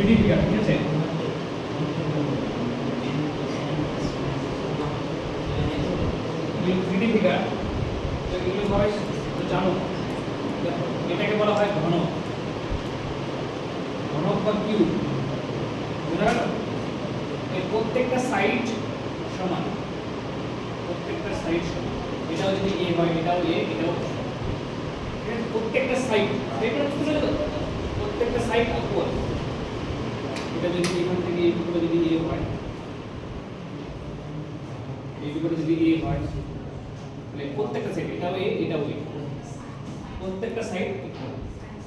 3D figure, ঠিক আছে? 3D figure এগুলো সবাই জানো, এটাকে বলা হয় ঘনক, ঘনক বা কিউব, বুঝা গেল? এই প্রত্যেকটা সাইড সমান, প্রত্যেকটা সাইড সমান, এটাও যদি এ হয় এটাও এ, এটাও প্রত্যেকটা সাইড, এটা বুঝা গেল? প্রত্যেকটা সাইড ইকুয়াল। এটা যদি এখান থেকে এইটুকু যদি এ হয়, এইটুকু যদি এ হয়, তাহলে প্রত্যেকটা সাইড, এটাও এ এটাও এ, প্রত্যেকটা সাইড ইকুয়াল,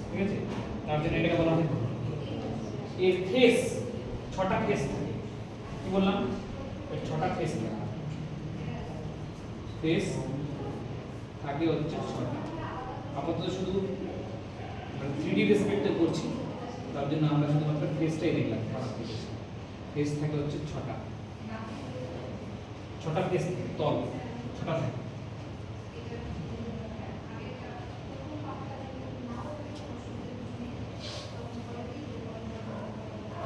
ঠিক আছে? তার জন্য এটাকে বলা হয় এর ফেস, 6টা ফেস থাকে। কি বললাম? এর 6টা ফেস থাকে, ফেস থাকে হচ্ছে 6টা। আপাতত শুধু 3D রেসপেক্টে করছি, তার জন্য আমরা শুধুমাত্র ফেসটাই দেখলাম। ফেস থাকে হচ্ছে 6টা, 6টা ফেস তল 6টা থাকে।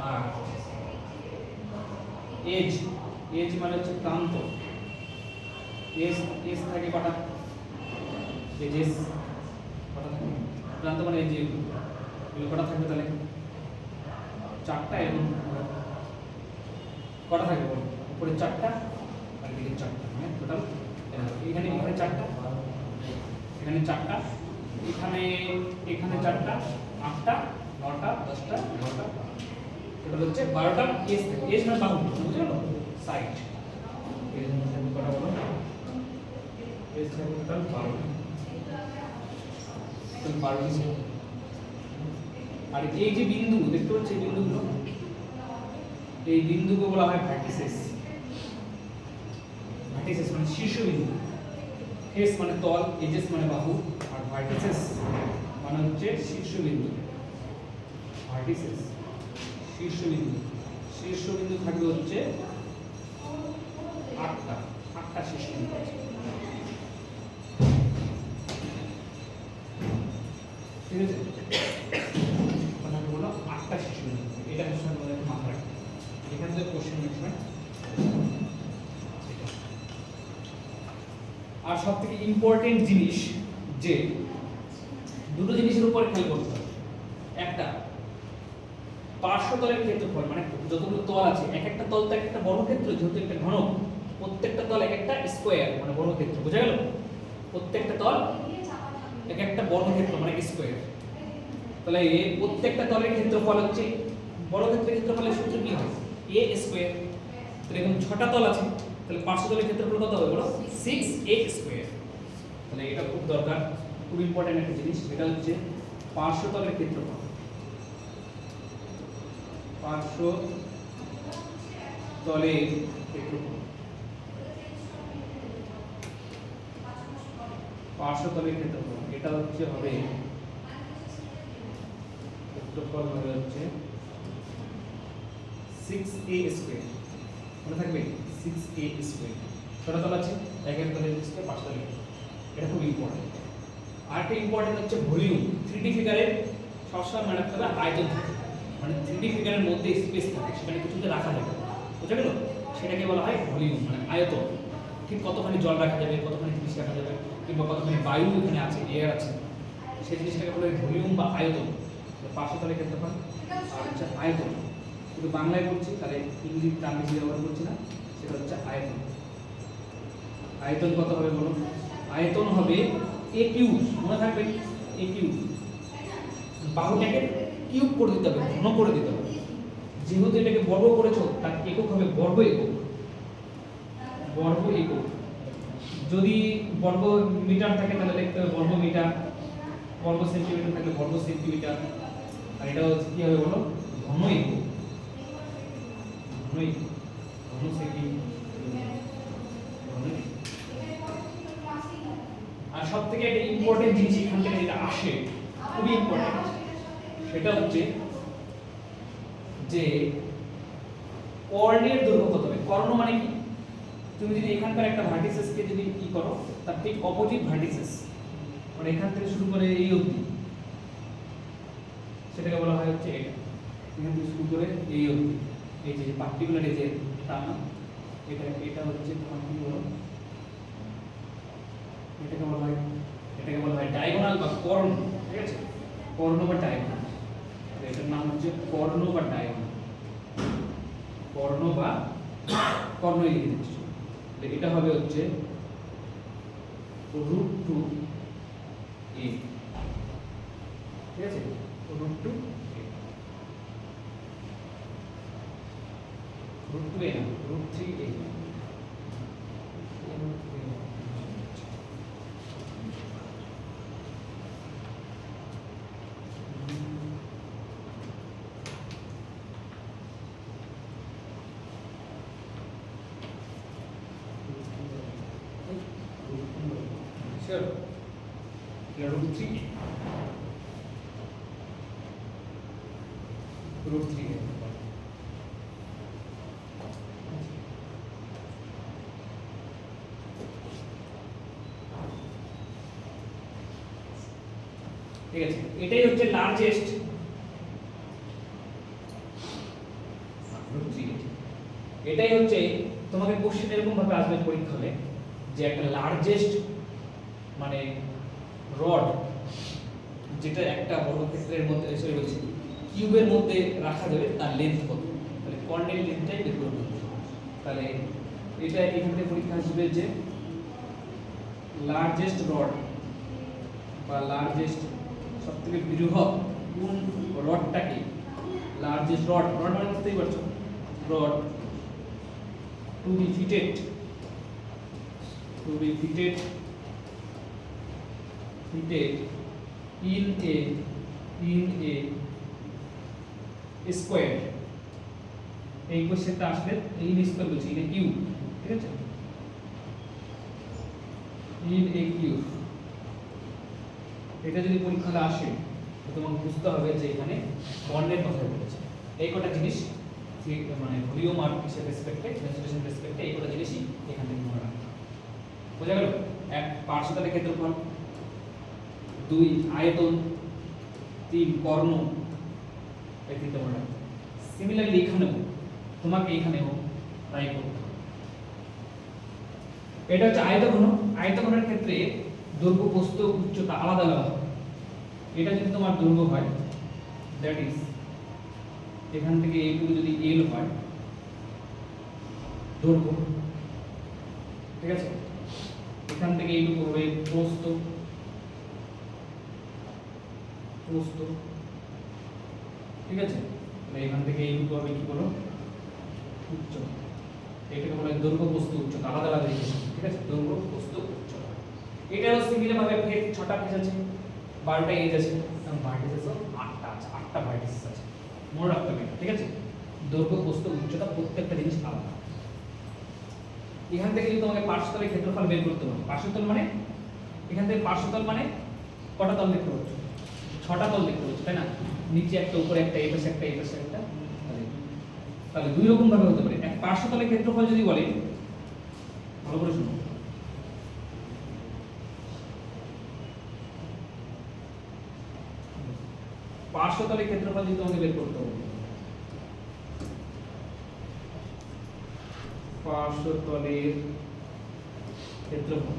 আর এজ, এজ মানে হচ্ছে প্রান্ত। এজ, এজ থাকে কটা? এজ কটা থাকে? প্রান্ত মানে এজ, এগুলো কটা থাকবে তাহলে? 4টা। এবং কটা থাকবে বল? উপরে 4টা আর এদিকে 4টা, মানে টোটাল এখানে 4টা, এখানে 4টা, এখানে 4টা, 8টা, 9টা, 10টা, 11টা, টোটাল হচ্ছে 12টা এজ থাকে। এজ মানে বাহু, বুঝতে পারলো? সাইড। এজ মানে কটা বলো? এজ থাকে টোটাল 12টা, টোটাল 12টি। আর এই যে বিন্দু দেখতে পাচ্ছ, এই বিন্দুগুলো, এই বিন্দুকে বলা হয় ভার্টিসেস। ভার্টিসেস মানে শীর্ষবিন্দু। ফেস মানে তল, এজেস মানে বাহু, আর ভার্টিসেস মানে হচ্ছে শীর্ষবিন্দু। ভার্টিসেস শীর্ষবিন্দু, শীর্ষবিন্দু থাকবে হচ্ছে 8টা, 8টা শীর্ষবিন্দু আছে, ঠিক আছে? মানে বলো 8টা শীর্ষবিন্দু, এটা হচ্ছে আমাদের মাথায় রাখতে। এখানে যে কোশ্চেন লিখবেন। আর সবথেকে ইম্পর্টেন্ট জিনিস, যে দুটো জিনিসের উপর খেয়াল করতে হবে। একটা পার্শ্বতলের ক্ষেত্রফল, মানে যতগুলো তল আছে, এক একটা তল তো একটা বর্গক্ষেত্র, যেহেতু একটা ঘনক, প্রত্যেকটা তল এক একটা স্কয়ার মানে বর্গক্ষেত্র, বুঝা গেল? প্রত্যেকটা তল এক একটা বর্গক্ষেত্র মানে স্কয়ার। তাহলে এই প্রত্যেকটা তলের ক্ষেত্রফল হচ্ছে, বর্গক্ষেত্রের ক্ষেত্রফলের সূত্র কি হয়? a square. তাহলে এরকম 6টা তল আছে, তাহলে পার্শ্বতলের ক্ষেত্রফল কত হবে বলো? 6a square. তাহলে এটা খুব দরকার, খুব ইম্পর্টেন্ট একটা জিনিস। এটা হচ্ছে পার্শ্বতলের ক্ষেত্রফল, পার্শ্বতলের ক্ষেত্রফল, পার্শ্বতলের ক্ষেত্রফল এটা হচ্ছে হবে, ক্ষেত্রফল হবে হচ্ছে 6a স্কয়ার। মনে থাকবে 6a স্কয়ার। 6টা তল আছে, এক এক তলের স্কয়ার, পার্শ্বতলের। এটা খুব ইম্পর্টেন্ট। আরেকটা ইম্পর্টেন্ট হচ্ছে ভলিউম। 3D ফিগারের সবসময় মনে রাখতে হবে আয়তন থাকে, মানে 3D ফিগারের মধ্যে স্পেস থাকে, সেখানে কিছুতে রাখা যাবে, বুঝা গেল? সেটাকে বলা হয় ভলিউম, মানে আয়তন। ঠিক কতখানি জল রাখা যাবে, কতখানি জিনিস রাখা যাবে, কিংবা কতখানি বায়ু এখানে আছে, এয়ার আছে, সেই জিনিসটাকে বলা হয় ভলিউম বা আয়তন। পার্শ্বতলের ক্ষেত্রফল আর হচ্ছে আয়তন। শুধু বাংলায় বলছি, তাহলে ইংরেজি টার্ম বেশি ব্যবহার করছি না, সেটা হচ্ছে আয়তন। আয়তন কত হবে বলো? আয়তন হবে a কিউব, মনে থাকবে a কিউব। বাহুটাকে কিউব করে দিতে হবে, ঘন করে দিতে হবে। যেহেতু এটাকে বর্গ করেছো, তার একক হবে বর্গ একক, বর্গ একক। যদি বর্গ মিটার থাকে তাহলে লিখতে হবে বর্গ মিটার, বর্গ সেন্টিমিটার থাকলে বর্গ সেন্টিমিটার। আর এটা হচ্ছে কি হবে বলো? ঘন একক, ঘন একক, ঘন সেন্টিমিটার, ঘন একক। আর সবথেকে একটা ইম্পর্টেন্ট জিনিস এখান থেকে যেটা আসে, খুবই ইম্পর্টেন্ট, সেটা হচ্ছে যে কর্ণের দৈর্ঘ্য কত হবে। কর্ণ মানে কি? তুমি যদি এখানকার একটা ভার্টিসেসকে যদি কি করো, তার ঠিক অপোজিট ভার্টিসেস, মানে এখান থেকে শুরু করে এই অবধি, সেটাকে বলা হয় হচ্ছে এটা। এখান থেকে শুরু করে এই অবধি, এই যে পার্টিকুলার এই যে টানা, এটা হচ্ছে তোমার কি বলো, এটাকে বলা হয় ডায়াগোনাল বা কর্ণ, ঠিক আছে, কর্ণ বা ডায়াগোনাল। এটার নাম হচ্ছে কর্ণ বা ডায়াগোনাল, কর্ণ বা কর্ণই লিখে দিচ্ছি। এটা হবে হচ্ছে √2a, ঠিক আছে, √2a, √2a না, √3a। Sure. √3a, √3a। ঠিক আছে, এটাই হচ্ছে লার্জেস্ট, এটাই হচ্ছে তোমাকে কোশ্চেন এরকম ভাবে আসবে পরীক্ষা হলে যে একটা লার্জেস্ট মানে রড যেটা একটা বর্গক্ষেত্রের মধ্যে সরি বলছি কিউবের মধ্যে রাখা যাবে তার লেন্থ কত, তাহলে কর্ণের লেন্থটাই বের করব। তাহলে এটা এখান থেকে পরীক্ষা আসবে যে লার্জেস্ট রড বা লার্জেস্ট সবথেকে বৃহৎ কোন রডটাকে, লার্জেস্ট রড, রড মানে বুঝতেই পারছো, rod to be fitted in a square, এই কোশ্চেনটা আসলে ইন স্কয়ার বলছি, ইন এ কিউব, ঠিক আছে, ইন এ কিউব। এটা যদি পরীক্ষাতে আসে তো তোমাকে বুঝতে হবে যে এখানে কর্ণের কথা বলেছে। এই কটা জিনিস মানে ভলিউম আর কিসের রেসপেক্টে, ডেন্সিটির রেসপেক্টে এই কটা জিনিসই এখান থেকে মনে রাখতে হবে। বোঝা গেল? এক পার্শ্বতলের ক্ষেত্রফল, 2 আয়তন, 3 কর্ণ, এই তিনটা মনে রাখতে হবে। সিমিলারলি এখানেও তোমাকে এখানেও তাই করতে হবে। এটা হচ্ছে আয়তঘন, আয়তঘনের ক্ষেত্রে দৈর্ঘ্য, প্রস্থ, উচ্চতা আলাদা আলাদা হবে। এটা যদি তোমার দৈর্ঘ্য হয় দ্যাট ইজ এখান থেকে এইটুকু যদি এল হয় দৈর্ঘ্য, ঠিক আছে, এখান থেকে এইটুকু হবে প্রস্থ, ঠিক আছে, তাহলে এখান থেকে এইটুকু হবে কি বলো, উচ্চতা। এটাকে বলা হয় দৈর্ঘ্য, প্রস্থ, উচ্চতা আলাদা আলাদা জিনিস, ঠিক আছে, দৈর্ঘ্য, প্রস্থ, উচ্চতা। এটারও সিমিলার ভাবে ফেস 6টা ফেস আছে, 12টা এজ আছে, এবং ভার্টিসেস 8টা আছে, 8টা ভার্টিসেস আছে, মনে রাখতে হবে, ঠিক আছে। দৈর্ঘ্য, প্রস্থ, উচ্চতা প্রত্যেকটা জিনিস আলাদা। এখান থেকে যদি তোমাকে পার্শ্বতলের ক্ষেত্রফল বের করতে হবে, পার্শ্বতল মানে এখান থেকে পার্শ্বতল মানে কটা তল দেখতে পাচ্ছ, 6টা তল দেখতে পাচ্ছ, তাই না, নিচে একটা, উপরে একটা, এই পাশে একটা, এই পাশে একটা, তাহলে দুই রকম ভাবে হতে পারে। এক পার্শ্বতলের ক্ষেত্রফল যদি বলে, ভালো করে শুনো, পার্শ্বতলের ক্ষেত্রফল যদি তোমাকে বের করতে হবে, পার্শ্বতলের ক্ষেত্রফল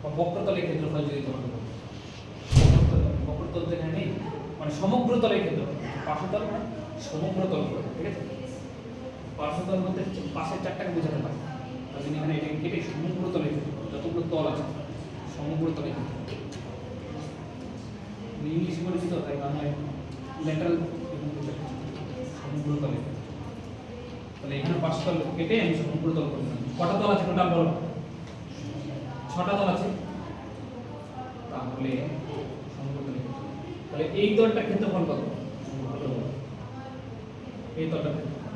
বা বক্রতলের ক্ষেত্রফল যদি তোমাকে বলে, বক্রতল তো এখানে নেই, মানে সমগ্র তলের ক্ষেত্রফল, পার্শ্বতল মানে সমগ্র তল, ঠিক আছে, পার্শ্বতল বলতে পাশের চারটাকে বোঝাতে পারে, তাহলে এখানে এটা কেটে সমগ্র তলের ক্ষেত্রফল, যতগুলো তল আছে সমগ্র তলের ক্ষেত্রফল। ইংলিশ পরিচিত তাই বাংলায় ল্যাটারাল সমগ্র তলের, তাহলে এখানে পার্শ্বতল কেটে আমি সমগ্র তল করে দিলাম। কটা তল আছে টোটাল বলো, 6টা তল আছে, তাহলে সমগ্র তলের, তাহলে এই তলটার ক্ষেত্রফল কত, এই তলটার ক্ষেত্রফল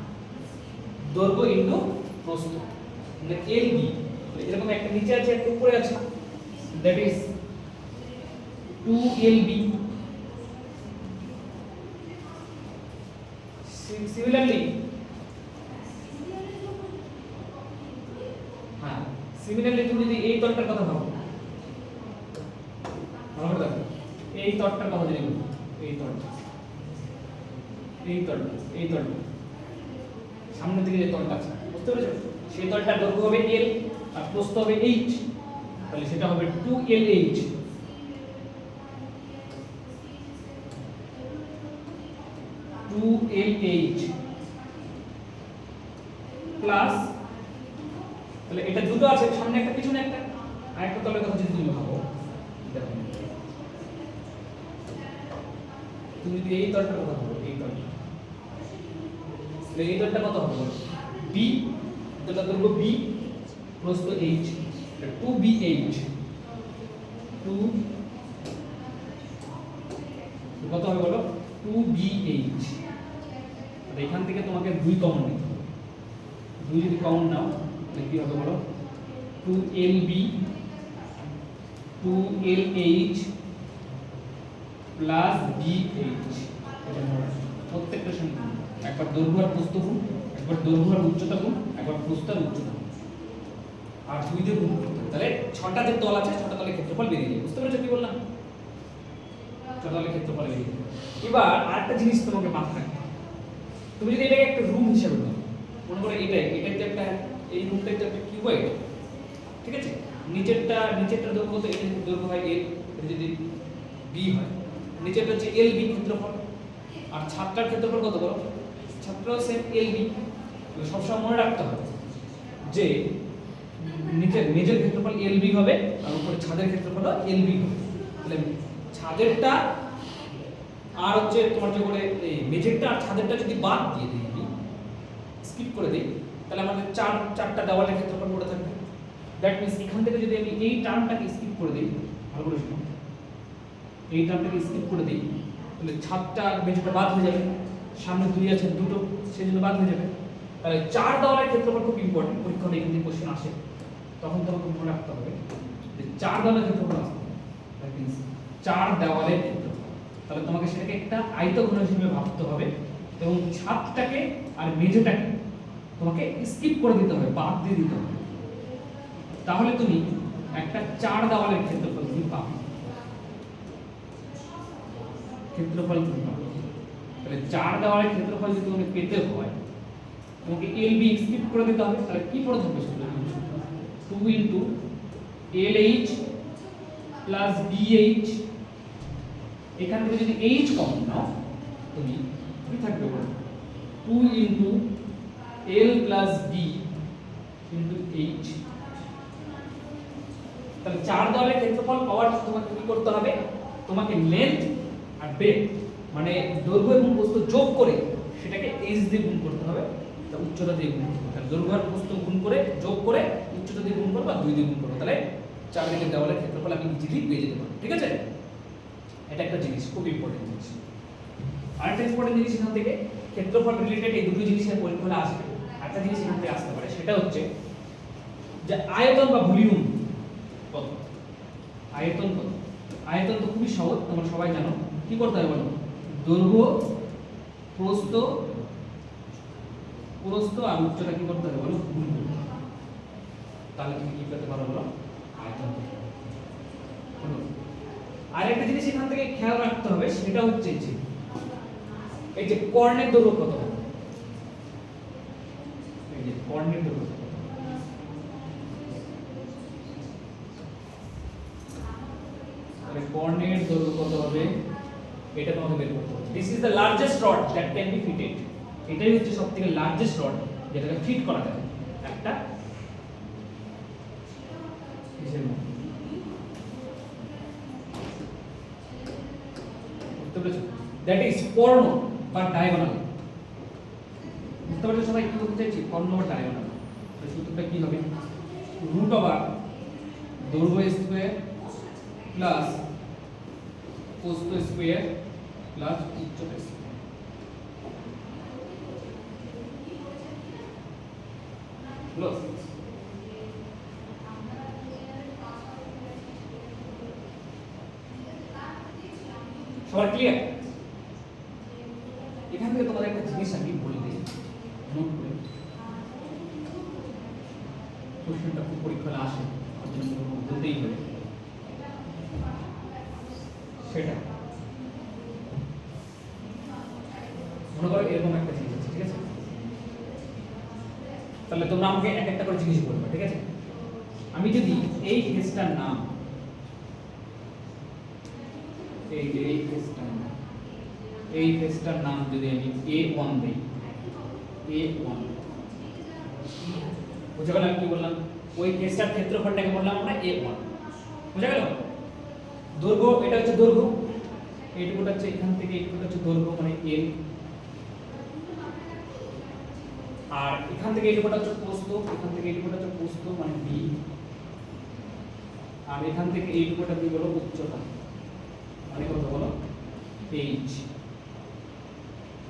দৈর্ঘ্য ইনটু প্রস্থ, মানে এল বি, এরকম একটা নিচে আছে একটা উপরে আছে, দ্যাট ইজ 2LB। সিমিলারলি হ্যাঁ, সিমিলারলি তুমি যদি এই তলটার কথা ভাবো, ভালো করে দেখো, এই তলটার কথা জানি বলবো, এই তলটা, এই তলটা, এই তলটা, সামনের দিকে যে তলটা আছে বুঝতে পেরেছো, সেই তলটার দৈর্ঘ্য হবে l আর প্রস্থ হবে h, তাহলে সেটা হবে 2lh, 2lh প্লাস, তাহলে এটা দুটো আছে, সামনে একটা পিছনে একটা, আর একটা তলের কথা যদি তুমি ভাবো, দেখো তুমি যদি এই তলটার কথা ভাবো, এই তলটা, তাহলে এই তলটা কত হবে b, এটা দৈর্ঘ্য b, প্রস্থ h, 2bh, 2 কত হবে বলো, 2bh, তাহলে এখান থেকে তোমাকে 2 কমন নিতে হবে, 2 যদি কমন নাও তাহলে কি হবে বলো, 2lb, 2lh প্লাস bh, এটা মনে প্রত্যেকটা সঙ্গে একবার দৈর্ঘ্য আর প্রস্থ গুণ, একবার দৈর্ঘ্য আর উচ্চতা গুণ, একবার প্রস্থ আর উচ্চতা গুণ, আর 2 দিয়ে গুণ করতে হবে, তাহলে 6টা যে তল আছে 6টা তলের ক্ষেত্রফল বেরিয়ে যাবে, বুঝতে পেরেছো কি বললাম, 6টা তলের ক্ষেত্রফল বেরিয়ে যাবে। এবার আরেকটা জিনিস তোমাকে মাথায় রাখতে হবে, তুমি যদি এটাকে একটা রুম হিসেবে নাও, মনে করো এটা যে একটা, এই রুমটা যে একটা কিউবয়েড, ঠিক আছে, নিচেরটা দৈর্ঘ্য তো এটা দৈর্ঘ্য হয় l, এটা যদি b হয়, নিচেরটা হচ্ছে lb ক্ষেত্রফল, আর ছাদটার ক্ষেত্রফল কত বলো, ছাদটাও সেম lb, সবসময় মনে রাখতে হবে যে নিচের মেজের ক্ষেত্রফল lb হবে আর উপরে ছাদের ক্ষেত্রফল lb হবে, তাহলে ছাদেরটা আর হচ্ছে তোমার যে করে এই মেজেরটা আর ছাদেরটা যদি বাদ দিয়ে দিই, আমি স্কিপ করে দিই, তাহলে আমাদের চারটা দেওয়ালের ক্ষেত্রফল পড়ে থাকবে। দ্যাট মিন্স এখান থেকে যদি আমি এই টার্মটাকে স্কিপ করে দিই, ভালো করে শুনো, এই টার্মটাকে স্কিপ করে দিই, তাহলে ছাদটা আর মেজেরটা বাদ হয়ে যাবে, সামনে 2 আছে দুটো, সেই জন্য বাদ হয়ে যাবে, তাহলে 4 দেওয়ালের ক্ষেত্রফল খুব ইম্পর্টেন্ট, পরীক্ষা এখান থেকে কোশ্চেন আসে, তখন তোমাকে মনে রাখতে হবে যে 4 দেওয়ালের ক্ষেত্রফল আসবে, দ্যাট মিন্স 4 দেওয়ালের ক্ষেত্রফল, তাহলে তোমাকে সেটাকে একটা আয়তঘন হিসেবে ভাবতে হবে, এবং ছাদটাকে আর মেঝেটাকে তোমাকে স্কিপ করে দিতে হবে, বাদ দিয়ে দিতে হবে, তাহলে তুমি একটা 4 দেওয়ালের ক্ষেত্রফল তুমি পাবে, ক্ষেত্রফল তুমি পাবে। তাহলে 4 দেওয়ালের ক্ষেত্রফল যদি তোমাকে পেতে হয়, তোমাকে lb স্কিপ করে দিতে হবে, তাহলে কি পড়ে থাকবে সেটা 2 ইনটু lh প্লাস bh, এখান থেকে যদি h কমন নাও তুমি কি থাকবে বলো, 2 into l plus b into h, তাহলে 4 দেওয়ালের ক্ষেত্রফল পাওয়ার তোমাকে কি করতে হবে, তোমাকে লেন্থ আর ব্রেডথ মানে দৈর্ঘ্য এবং প্রস্থ যোগ করে সেটাকে h দিয়ে গুণ করতে হবে, তা উচ্চতা দিয়ে গুণ করতে হবে, তাহলে দৈর্ঘ্য আর প্রস্থ গুণ করে যোগ করে উচ্চতা দিয়ে গুণ করবে, 2 দিয়ে গুণ করবে, তাহলে চারদিকে দেওয়ালের ক্ষেত্রফল আমি ইজিলি পেয়ে যেতে পারবো, ঠিক আছে, এটা একটা জিনিস, খুব ইম্পর্টেন্ট জিনিস। আরেকটা ইম্পর্টেন্ট জিনিস এখান থেকে ক্ষেত্রফল রিলেটেড এই দুটো জিনিসের পরীক্ষা আসবে, একটা জিনিস এখান থেকে আসতে পারে, সেটা হচ্ছে যে আয়তন বা ভলিউম কত, আয়তন কত, আয়তন তো খুবই সহজ, তোমরা সবাই জানো, কি করতে হবে বলো, দৈর্ঘ্য প্রস্থ আর উচ্চতা কি করতে হবে বলো, গুণ করতে হবে, তাহলে তুমি কি পেতে পারো বলো, আয়তন। আরেকটা জিনিস এখান থেকে খেয়াল রাখতে হবে, সেটা হচ্ছে যে এই যে কর্ণের দৈর্ঘ্য কত হবে, এই যে কর্ণের দৈর্ঘ্য কত, তাহলে কর্ণের দৈর্ঘ্য কত হবে এটা তোমাকে বের করতে হবে। This is the largest rod that can be fitted, এটাই হচ্ছে সবথেকে লার্জেস্ট রড যেটাকে ফিট করা যায় একটা কিসের মধ্যে, বুঝতে পেরেছো, দ্যাট ইজ কর্ণ বা ডায়াগোনাল, বুঝতে পারছো সবাই কি বলতে চাইছি, কর্ণ বা ডায়াগোনাল, তো সূত্রটা কি হবে, রুট ওভার দৈর্ঘ্য স্কয়ার প্লাস প্রস্থ স্কয়ার প্লাস উচ্চতা স্কয়ার, হলো, সবার ক্লিয়ার? এখান থেকে তোমাদের একটা জিনিস আমি বলে দিই, নোট করে, কোশ্চেনটা খুব পরীক্ষায় আসে, বলতেই হবে, সেটা মনে করো এরকম একটা জিনিস আছে, ঠিক আছে? তাহলে তোমরা আমাকে এক একটা করে জিনিস বলবে, ঠিক আছে? আমি যদি এই ফেসটার নাম, এই ফেসটার নাম যদি আমি A1 দিই, A1, বুঝা গেল আমি কি বললাম? ওই ফেসটার ক্ষেত্রফলটাকে বললাম আমরা A1, বুঝা গেল? দৈর্ঘ্য, এটা হচ্ছে দৈর্ঘ্য, এইটুকুটা হচ্ছে এখান থেকে এইটুকুটা হচ্ছে দৈর্ঘ্য মানে L, আর এখান থেকে এইটুকুটা হচ্ছে প্রস্থ, এখান থেকে এইটুকুটা হচ্ছে প্রস্থ মানে B, আর এখান থেকে এইটুকুটা কি বলো উচ্চতা মানে কত বলো H।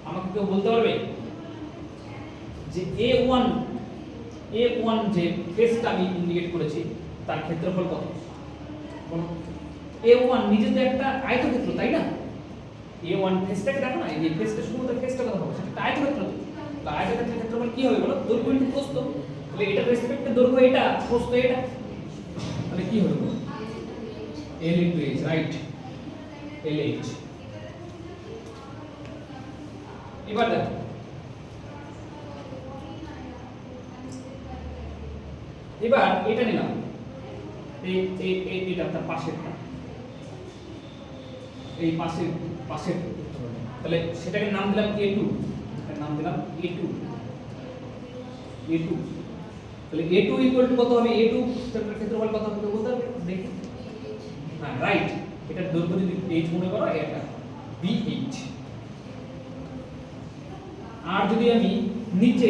আমাকে কেউ বলতে পারবে যে A1 যে ফেসটা আমি ইন্ডিকেট করেছি তার ক্ষেত্রফল কত? বলো। A1 নিজে তো একটা আয়তক্ষেত্র, তাই না? A1 ফেসটাকে দেখো না, এই যে ফেসটা, শুধুমাত্র ফেসটা কথা বলছি, সেটা আয়তক্ষেত্র। তো আয়তক্ষেত্রের ক্ষেত্রফল কি হবে বলো? দৈর্ঘ্য ইনটু প্রস্থ। তাহলে এটার রেসপেক্টে দৈর্ঘ্য এটা, প্রস্থ এটা, তাহলে কি হবে বলো? L into H, right? LH। এবার দেখো এবার এটা নিলাম, এটা তার পাশেরটা, এই পাশের তাহলে সেটাকে নাম দিলাম A2, এটার নাম দিলাম A2, তাহলে A2 ইকুয়াল টু কত হবে? A2 ক্ষেত্রফল কত হবে বলতে হবে, দেখি। হ্যাঁ রাইট, এটার দৈর্ঘ্য যদি H মনে করো, এটা BH। আর যদি আমি নিচে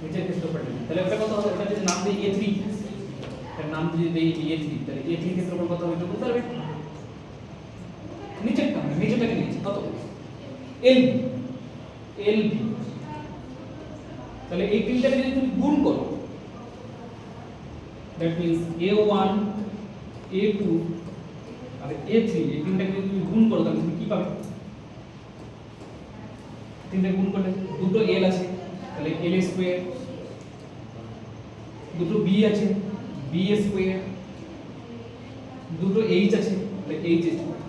নিচের ক্ষেত্রফল, তাহলে এটা কত হবে? এটা যদি নাম দিই A3, এর নাম যদি দেই A3, তাহলে A3 ক্ষেত্রফল কত হবে বলতে পারবে? নিচেরটাকে নিয়েছি কত? LB। তাহলে এই তিনটাকে যদি তুমি গুণ করো, that means A1, A2 R A3, এই তিনটাকে যদি তুমি গুণ করো তাহলে তুমি কি পাবে? তিনটা গুণ করলে দুটো L আছে তাহলে L স্কয়ার, দুটো B আছে B স্কয়ার, দুটো H আছে তাহলে H স্কয়ার।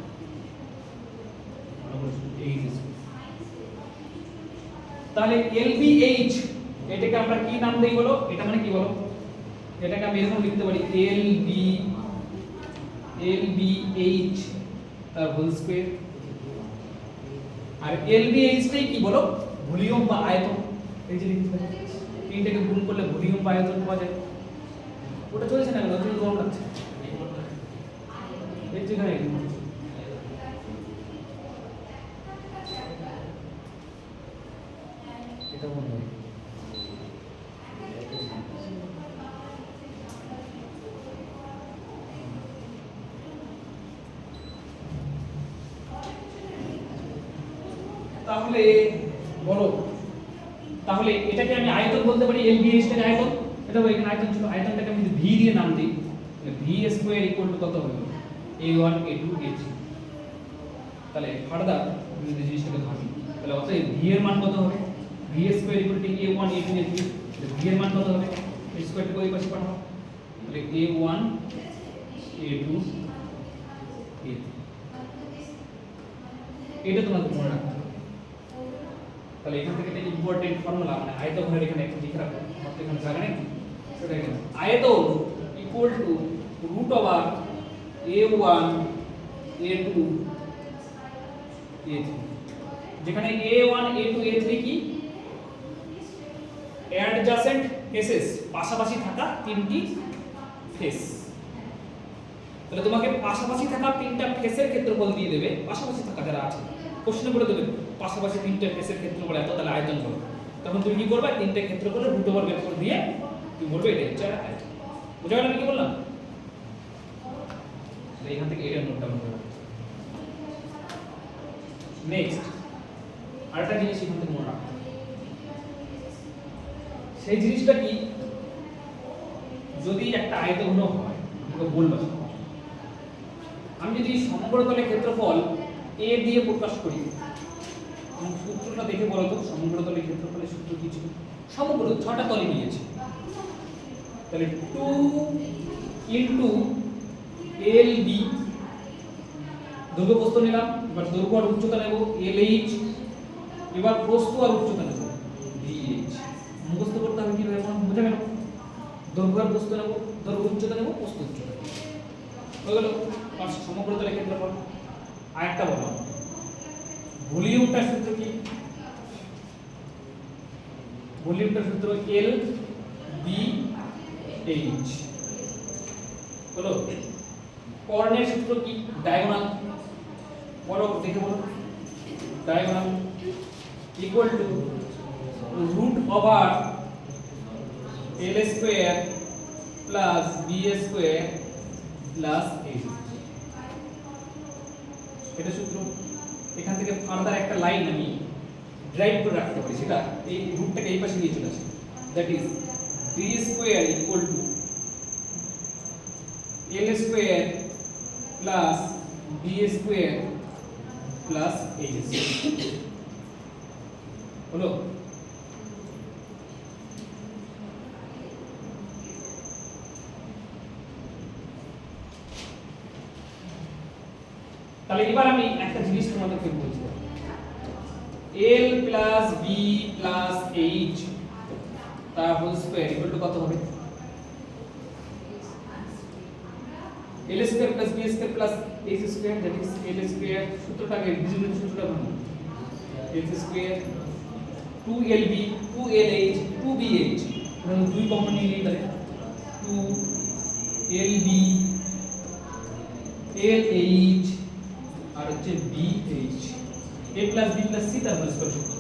তাহলে LBH এটাকে আমরা কি নাম দেই বলো? এটা মানে কি বলো? এটাকে আমি এরকম লিখতে পারি LBH তার হোল স্কয়ার। আর LBH টাই কি বলো? ভলিউম বা আয়তন। এই যে লিখতে পারি, তিনটাকে গুণ করলে ভলিউম বা আয়তন পাওয়া যায়। ওটা চলছে না কেন? তুমি গরম লাগছে এই যেখানে এটা বন্ধ হয়। তাহলে বলো, তাহলে এটাকে আমি আয়তন বলতে পারি, LBH টাকে আয়তন। এটা এখানে আয়তন ছিল, আয়তনটাকে আমি যদি V দিয়ে নাম দিই, তাহলে V স্কয়ার ইকুয়াল টু কত হবে? A1 A2 A3। তাহলে ফার্দার যদি জিনিসটাকে ভাবি, তাহলে অতএব V এর মান কত হবে? V square equal two A1 A2 A3। V এর মান কত হবে? স্কয়ারটাকে ওই পাশে পাঠাও, তাহলে A1 A2 A3। এটা তোমাদের মনে রাখতে হবে। তাহলে এখান থেকে একটা ইম্পর্টেন্ট ফর্মুলা, মানে আয়তঘরের এখানে একটা লিখে রাখো, আমাদের এখানে জায়গা নেই, সেটা এখানে আয়তন equal to root over A1 A2 A3, যেখানে A1 A2 A3 কি? অ্যাডজাসেন্ট ফেসেস, পাশাপাশি থাকা তিনটি ফেস। তাহলে তোমাকে পাশাপাশি থাকা তিনটা ফেসের ক্ষেত্রফল দিয়ে দেবে, পাশাপাশি থাকা যারা আছে প্রশ্ন করে দেবে পাশাপাশি তিনটা ফেসের ক্ষেত্রফল এত, তাহলে আয়তন বলো। তখন তুমি কি করবে? তিনটা ক্ষেত্রফলের রুট ওভার বের করে দিয়ে তুমি বলবে এটা হচ্ছে আয়তন। বুঝা গেল আমি কি বললাম? এখান থেকে এটা নোট ডাউন করো। নেক্সট আরেকটা জিনিস এখান থেকে মনে রাখো, সেই জিনিসটা কি? যদি একটা আয়তঘন হয়, বলবো আমি যদি সমগ্রতলের ক্ষেত্রফল A দিয়ে প্রকাশ করি, সূত্রটা দেখে বলো তো, সমগ্রতলের ক্ষেত্রফলের সূত্র কি ছিল? সমগ্র 6টা তলে নিয়েছে, তাহলে 2 ইনটু LB দৈর্ঘ্য প্রস্থ নিলাম, এবার দৈর্ঘ্য আর উচ্চতা নেব LH, এবার প্রস্থ আর উচ্চতা নেব BH। মুখস্থ করতে হবে কিভাবে বুঝে গেল? দৈর্ঘ্য আর প্রস্থ নেব, দৈর্ঘ্য উচ্চতা নেব, প্রস্থ উচ্চতা হয়ে গেল সমগ্র তলের ক্ষেত্রফল। আরেকটা বললাম ভলিউমটার সূত্র কি? ভলিউমটার সূত্র LBH হলো। কর্ণের সূত্র কি? ডায়াগোনাল। বলো দেখে বলো, diagonal equal to root over L square plus B square plus H। এটা সূত্র। এখান থেকে ফার্দার একটা লাইন আমি ড্রাইভ করে রাখতে পারি, সেটা এই রুটটাকে এই পাশে নিয়ে চলে আসে, that is B square equal two L square plus B square plus H হলো। তাহলে এবার আমি একটা জিনিস তোমাদেরকে বলছি, L plus B plus H তার হোল স্কয়ার ইকুয়াল টু কত হবে? L square plus B square plus H square, that is L square. সূত্রটাকে ডিভিশনের সূত্রটা বানাও, H square 2LB 2LH 2BH, মানে দুই কমন নিয়ে নিই, তাহলে 2LB LH আর হচ্ছে BH, A plus B plus C তার হোল স্কয়ার সূত্র।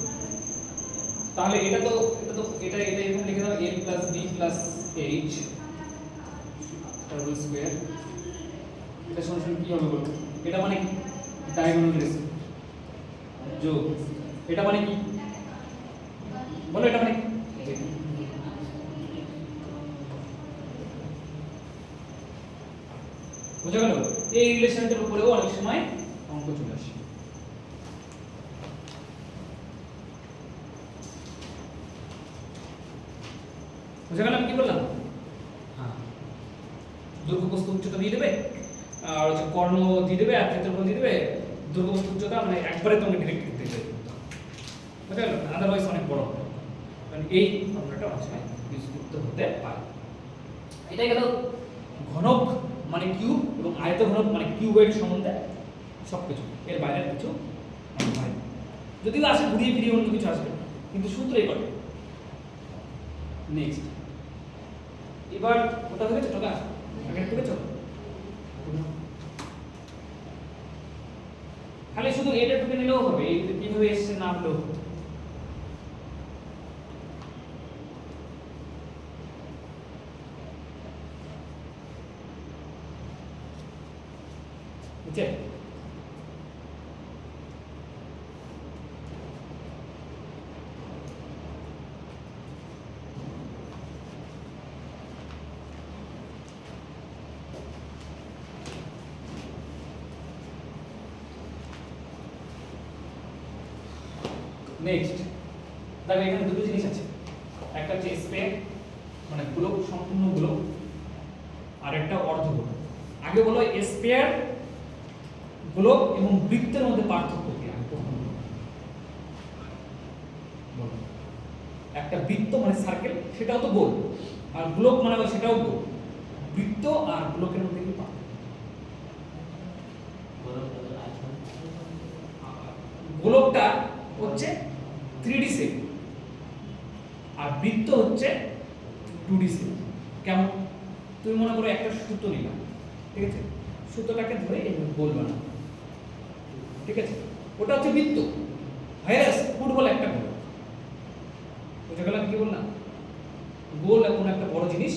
তাহলে এটা এখানে লিখে দাও L plus B plus H তার হোল স্কয়ার। এটা সমান কি হবে বলো? এটা মানে কি? ডায়াগোনাল রেশিও যোগ এটা মানে কি বলো? এটা মানে বুঝা গেল? এই রিলেশনটার উপরেও অনেক সময় অঙ্ক চলে আসে। বুঝা গেল আমি কি বললাম? হ্যাঁ, দৈর্ঘ্য প্রস্থ উচ্চতা দিয়ে দেবে, আর হচ্ছে কর্ণ দিয়ে দেবে, আর ক্ষেত্রফল দিয়ে দেবে, দৈর্ঘ্য প্রস্থ উচ্চতা মানে একবারে তোমাকে ডিরেক্ট দিয়ে দেবে। বুঝা গেল? আদারওয়াইজ অনেক বড় হবে, কারণ এই ফর্মুলাটা অনেক সময় ইউজ করতে হতে পারে। এটাই গেল ঘনক মানে কিউব এবং আয়ত ঘনক মানে কিউবের সম্বন্ধে সবকিছু। এর বাইরে কিছু হয়, যদিও আসে ঘুরিয়ে ফিরিয়ে অন্য কিছু আসবে, কিন্তু সূত্রই করে। নেক্সট, এবার ওটা হয়ে গেছে টোকা আগে থেকে চলো, খালি শুধু এটা টুকে নিলেও হবে, এই কিভাবে এসছে না হলেও বুঝছে? নেক্সট দেখো, এখানে দুটো জিনিস আছে, একটা হচ্ছে স্পেয়ার মানে গোলক, সম্পূর্ণ গোলক, আর একটা অর্ধগোলক। আগে বলো স্পেয়ার, গোলক এবং বৃত্তের মধ্যে পার্থক্য কি? একটা বৃত্ত মানে সার্কেল, সেটাও তো গোল, আর গোলক মানে সেটাও গোল। বৃত্ত আর গোলকের মধ্যে কি পার্থক্য? গোলকটা হচ্ছে 3D শেপ আর বৃত্ত হচ্ছে 2D শেপ। কেমন? তুমি মনে করো একটা সুতো নিলাম, ঠিক আছে, সুতোটাকে ধরে এভাবে গোল বানাও, ঠিক আছে, ওটা হচ্ছে বৃত্ত। ভাইরাস ফুটবল একটা গোল, বুঝে গেলাম কি বললাম? গোল এমন একটা বড় জিনিস,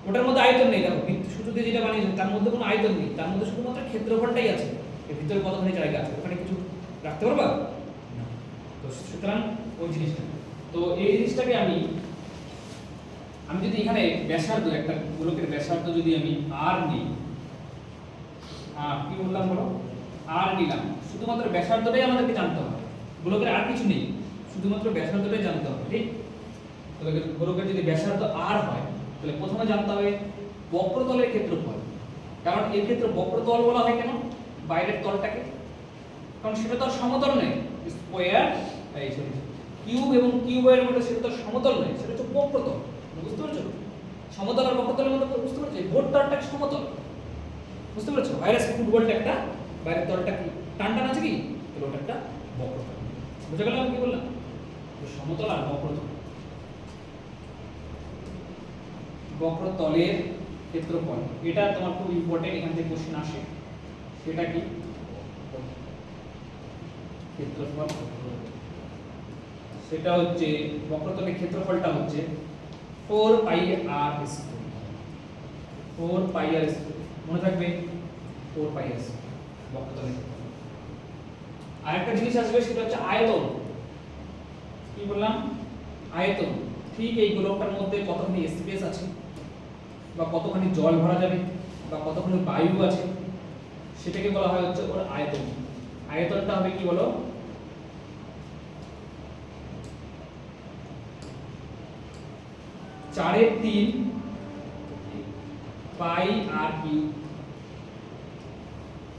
ওটার মধ্যে আয়তন নেই। দেখো বৃত্ত সুতো দিয়ে যেটা বানিয়েছে তার মধ্যে কোনো আয়তন নেই, তার মধ্যে শুধুমাত্র ক্ষেত্রফলটাই আছে। এর ভিতরে কতখানি জায়গা আছে, ওখানে কিছু রাখতে পারবা? তো সুতরাং ওই জিনিসটা, তো এই জিনিসটাকে আমি যদি এখানে ব্যাসার্ধ, একটা গোলকের ব্যাসার্ধ যদি আমি আর নিই, কি বললাম বলো? আর নিলাম, শুধুমাত্র ব্যাসার্ধটাই আমাদেরকে জানতে হবে, গোলকের আর কিছু নেই, শুধুমাত্র ব্যাসার্ধটাই জানতে হবে, ঠিক? তাহলে গোলকের যদি ব্যাসার্ধ আর হয়, তাহলে প্রথমে জানতে হবে বক্রতলের ক্ষেত্রফল। কারণ এর ক্ষেত্রে বক্রতল বলা হয় কেন? বাইরের তলটাকে, কারণ সেটা তো আর সমতল নয়। স্কয়ার এই সরি কিউব এবং কিউবের মধ্যে সেটা তো সমতল নয়, সেটা হচ্ছে বক্রতল। বুঝতে পারছো? সমতল আর বক্রতলের মধ্যে বুঝতে পারছো? ভোট তলটা সমতল, বুঝতে পারছো? বাইরের ফুটবলটা একটা, বাইরের তলটা কি টান টান আছে কি, তাহলে ওটা একটা বক্রতল। বুঝে গেল আমি কি বললাম? সমতল আর বক্রতল। বক্রতলের ক্ষেত্রফল, এটা তোমার খুব ইম্পর্টেন্ট, এখান থেকে কোশ্চেন আসে। সেটা কি? ক্ষেত্রফল। সেটা হচ্ছে বক্রতলের ক্ষেত্রফলটা হচ্ছে 4 পাই আর স্কয়ার। 4 পাই আর স্কয়ার মনে থাকবে, 4 পাই আর স্কয়ার বক্রতলের ক্ষেত্রফল। আরেকটা জিনিস আসবে, সেটা হচ্ছে আয়তন। কি বললাম? আয়তন। ঠিক এই গোলকটার মধ্যে কতখানি স্পেস আছে, বা কতখানি জল ভরা যাবে, বা কতখানি বায়ু আছে, সেটাকে বলা হয় হচ্ছে ওর আয়তন। আয়তনটা হবে কি বলো? 4/3 পাই আর কিউব।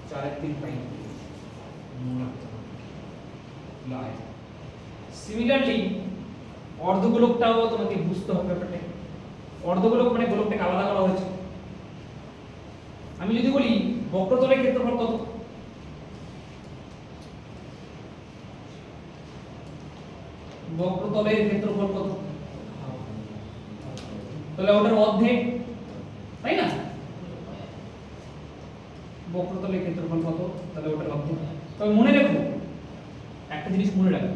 4/3 পাই সিমিলারলি অর্ধগোলকটাও তোমাকে বুঝতে হবে ব্যাপারটা। অর্ধগোলক মানে গোলকটাকে আলাদা করা হয়েছে। আমি যদি বলি বক্রতলের ক্ষেত্রফল কত, বক্রতলের ক্ষেত্রফল কত, তাহলে ওটার অর্ধেক, তাই না? বক্রতলের ক্ষেত্রফল কত, তাহলে ওটার অর্ধেক। তবে মনে রাখো একটা জিনিস, মনে রাখো,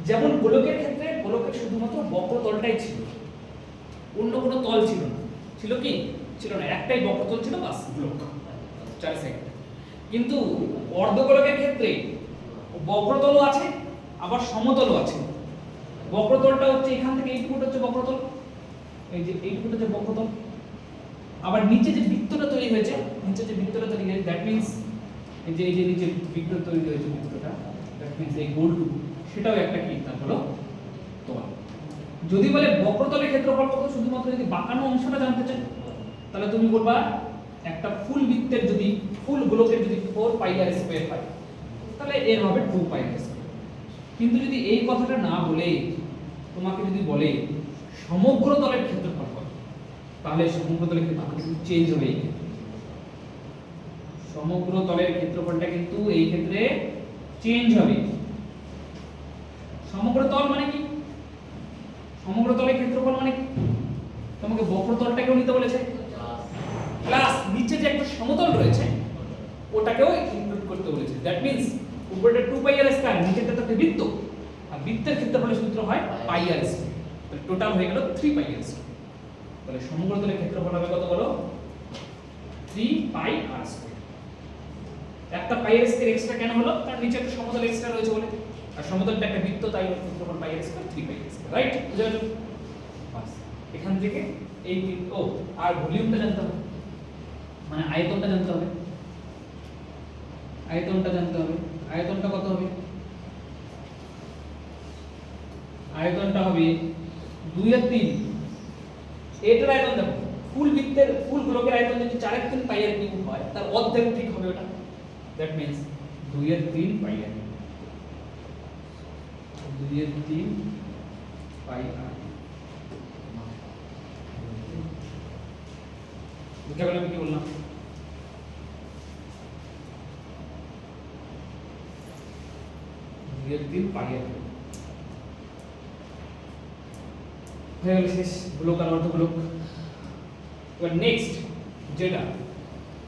যেমন গোলকের ক্ষেত্রে গোলকের শুধুমাত্র বক্রতলটাই ছিল, অন্য কোনো তল ছিল না। ছিল কি? ছিল না, একটাই বক্রতল ছিল, বাস গোলক, চার সাইড। কিন্তু অর্ধগোলকের ক্ষেত্রে বক্রতলও আছে, আবার সমতলও আছে। বক্রতলটা হচ্ছে এখান থেকে এইটুকু হচ্ছে বক্রতল, এই যে এইটুকু হচ্ছে বক্রতল। আবার নিচে যে বৃত্তটা তৈরি হয়েছে, নিচে যে বৃত্তটা তৈরি হয়েছে, দ্যাট মিন্স এই যে নিচে বৃত্ত তৈরি হয়েছে, বৃত্তটা দ্যাট মিন্স এই গোলটুকু, সেটাও একটা কি, তা হলো তল। যদি বলে বক্রতলের ক্ষেত্রফল কত, শুধুমাত্র যদি বাঁকানো অংশটা জানতে চাই, তাহলে তুমি বলবা একটা ফুল বৃত্তের যদি, ফুল গোলকের যদি 4 পাই আর স্কয়ার হয়, তাহলে এর হবে 2 পাই আর স্কয়ার। কিন্তু যদি এই কথাটা না বলে তোমাকে যদি বলে সমগ্র তলের ক্ষেত্রফল কত, তাহলে সমগ্র তলের ক্ষেত্রফল কিন্তু চেঞ্জ হবে। এই ক্ষেত্রে সমগ্র তলের ক্ষেত্রফলটা কিন্তু এই ক্ষেত্রে চেঞ্জ হবে। সমগ্র তল মানে কি? সমগ্র তলের ক্ষেত্রফল মানে কি? তোমাকে বক্রতলটাকেও নিতে বলেছে, প্লাস নিচে যে একটা সমতল রয়েছে ওটাকেও ইনক্লুড করতে বলেছে। দ্যাট মিন্স উপরেটা 2 পাই আর স্কয়ার, নিচেরটা তো একটা বৃত্ত, আর বৃত্তের ক্ষেত্রফলের সূত্র হয় পাই আর স্কয়ার। তাহলে টোটাল হয়ে গেল 3 পাই আর স্কয়ার। তাহলে সমগ্র তলের ক্ষেত্রফল হবে কত বলো? 3 পাই আর স্কয়ার। একটা পাই আর স্কয়ার এক্সট্রা কেন হলো? কারণ নিচে একটা সমতল এক্সট্রা রয়েছে বলে, আর সমতলটা একটা বৃত্ত, তাই ক্ষেত্রফল পাই আর স্কয়ার 3 পাই আর স্কয়ার, রাইট? বুঝা গেল? বাস এখান থেকে এই ও আর ভলিউমটা জানতে হবে, মানে আয়তনটা জানতে হবে। আয়তনটা জানতে হবে। আয়তনটা কত হবে? আয়তনটা হবে 2/3। এটার আয়তন দেখো, ফুল বৃত্তের, ফুল গোলকের আয়তন যদি 4/3 পাই আর কিউব হয়, তার অর্ধেক ঠিক হবে ওটা। দ্যাট মিন্স 2/3 পাই আর, 2/3 পাই আর। বুঝতে পারলাম আমি কি বললাম? দিন পাই আর হয়ে গেল শেষ গোলক আর অর্ধগোলক। এবার নেক্সট যেটা,